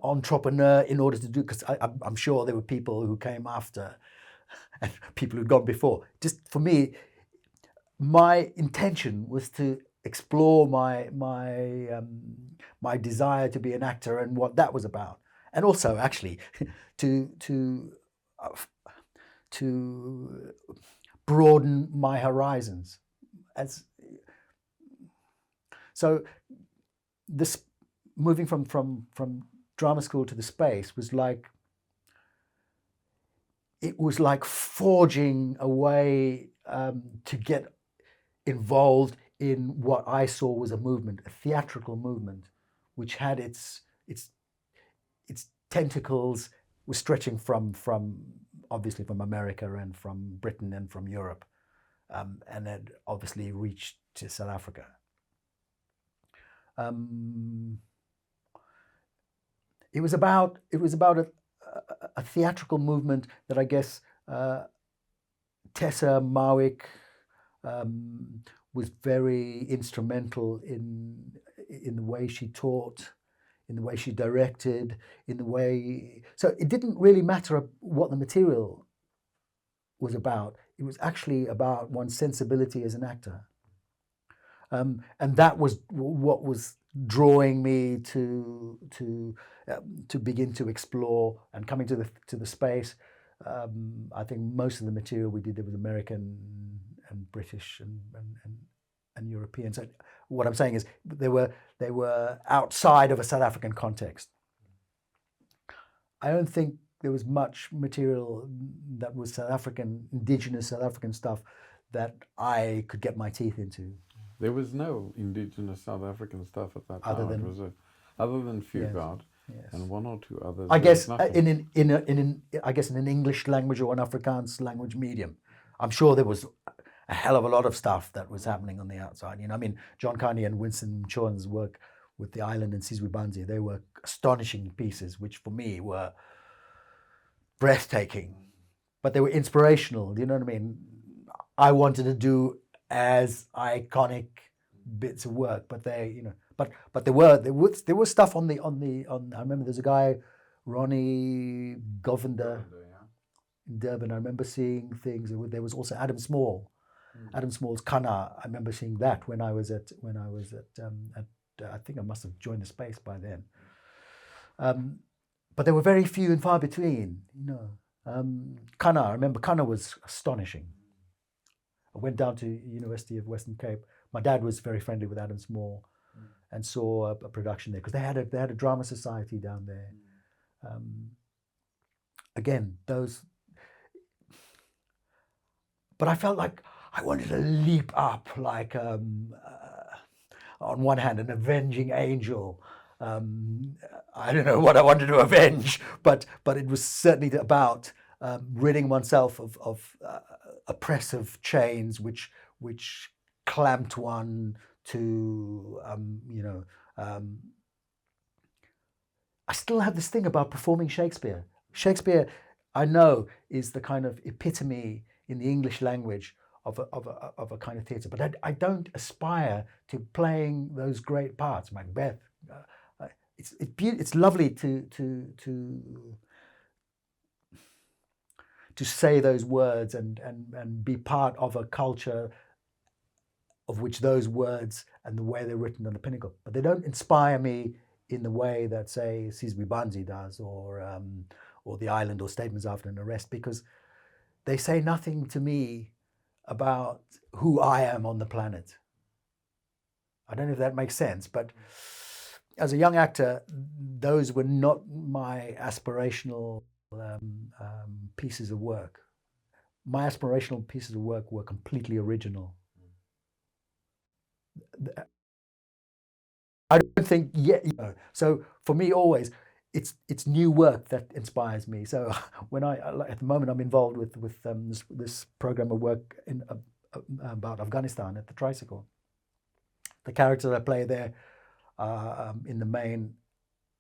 entrepreneur in order to do, because I'm sure there were people who came after and people who'd gone before. Just for me, my intention was to explore my desire to be an actor and what that was about, and also actually to broaden my horizons. So this moving from drama school to the space was like, it was like forging a way to get involved in what I saw was a movement, a theatrical movement, which had its tentacles was stretching from obviously from America and from Britain and from Europe, and had obviously reached to South Africa. It was about a theatrical movement that I guess Tessa Marwick was very instrumental in the way she taught, in the way she directed, in the way. So it didn't really matter what the material was about. It was actually about one's sensibility as an actor. And that was what was drawing me to begin to explore and coming to the space. I think most of the material we did there was American and British and European. So what I'm saying is they were outside of a South African context. I don't think there was much material that was South African, indigenous South African stuff that I could get my teeth into. There was no indigenous South African stuff at that time. Other than Fugard and one or two others. I guess in an English language or an Afrikaans language medium, I'm sure there was a hell of a lot of stuff that was happening on the outside. I mean, John Carney and Winston Chorn's work with The Island and Sizwe, they were astonishing pieces, which for me were breathtaking, but they were inspirational. Do you know what I mean? I wanted to do as iconic bits of work, but but there was stuff on. I remember there's a guy, Ronnie Govender, in Durban. I remember seeing things. There was also Adam Small, Adam Small's Kana. I remember seeing that when I was at I think I must have joined the space by then. But there were very few and far between. Cunner, I remember Cunner was astonishing. I went down to University of Western Cape. My dad was very friendly with Adam Small, and saw a production there because they had a drama society down there. Again, those. But I felt like I wanted to leap up, like on one hand, an avenging angel. I don't know what I wanted to avenge, but it was certainly about ridding oneself of oppressive chains which clamped one to I still have this thing about performing Shakespeare. Shakespeare, I know, is the kind of epitome in the English language of a kind of theatre, but I don't aspire to playing those great parts. Macbeth. It's lovely to say those words and be part of a culture of which those words and the way they're written are the pinnacle. But they don't inspire me in the way that, say, Sizwe Banzi does, or The Island, or Statements After an Arrest, because they say nothing to me about who I am on the planet. I don't know if that makes sense, but as a young actor, those were not my aspirational pieces of work. My aspirational pieces of work were completely original. I don't think yet, so for me always, it's new work that inspires me. So when at the moment I'm involved with this program of work about Afghanistan at the Tricycle. The characters I play there are in the main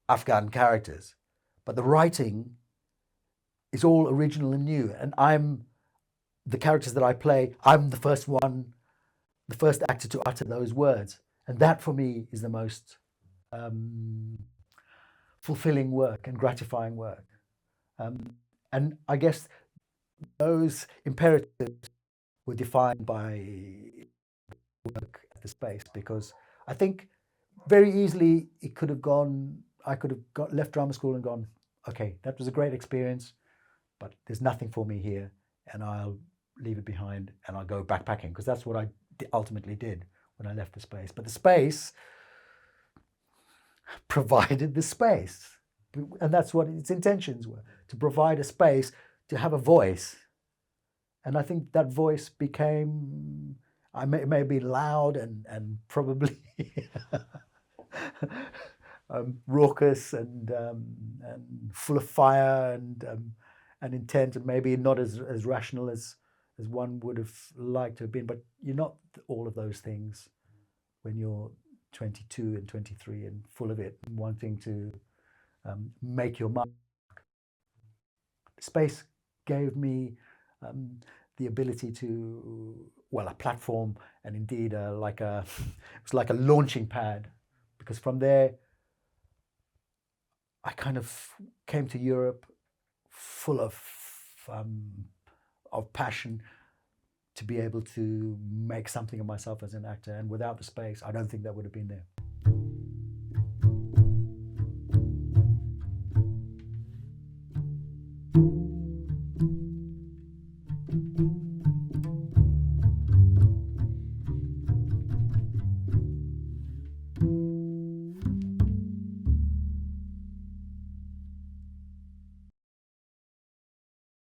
Afghan characters, but the writing is all original and new. And the characters that I play, I'm the first actor to utter those words. And that for me is the most fulfilling work and gratifying work. And I guess those imperatives were defined by work at the space, because I think very easily I could have left drama school and gone, okay, that was a great experience, but there's nothing for me here, and I'll leave it behind and I'll go backpacking, because that's what I ultimately did when I left the space. But the space provided the space, and that's what its intentions were, to provide a space, to have a voice. And I think that voice became, it may be loud and probably raucous and full of fire and intent, and maybe not as rational as one would have liked to have been. But you're not all of those things when you're 22 and 23 and full of it and wanting to make your mark. Space gave me the ability to, a platform, and indeed it was like a launching pad, because from there I kind of came to Europe full of passion to be able to make something of myself as an actor. And without the space, I don't think that would have been there.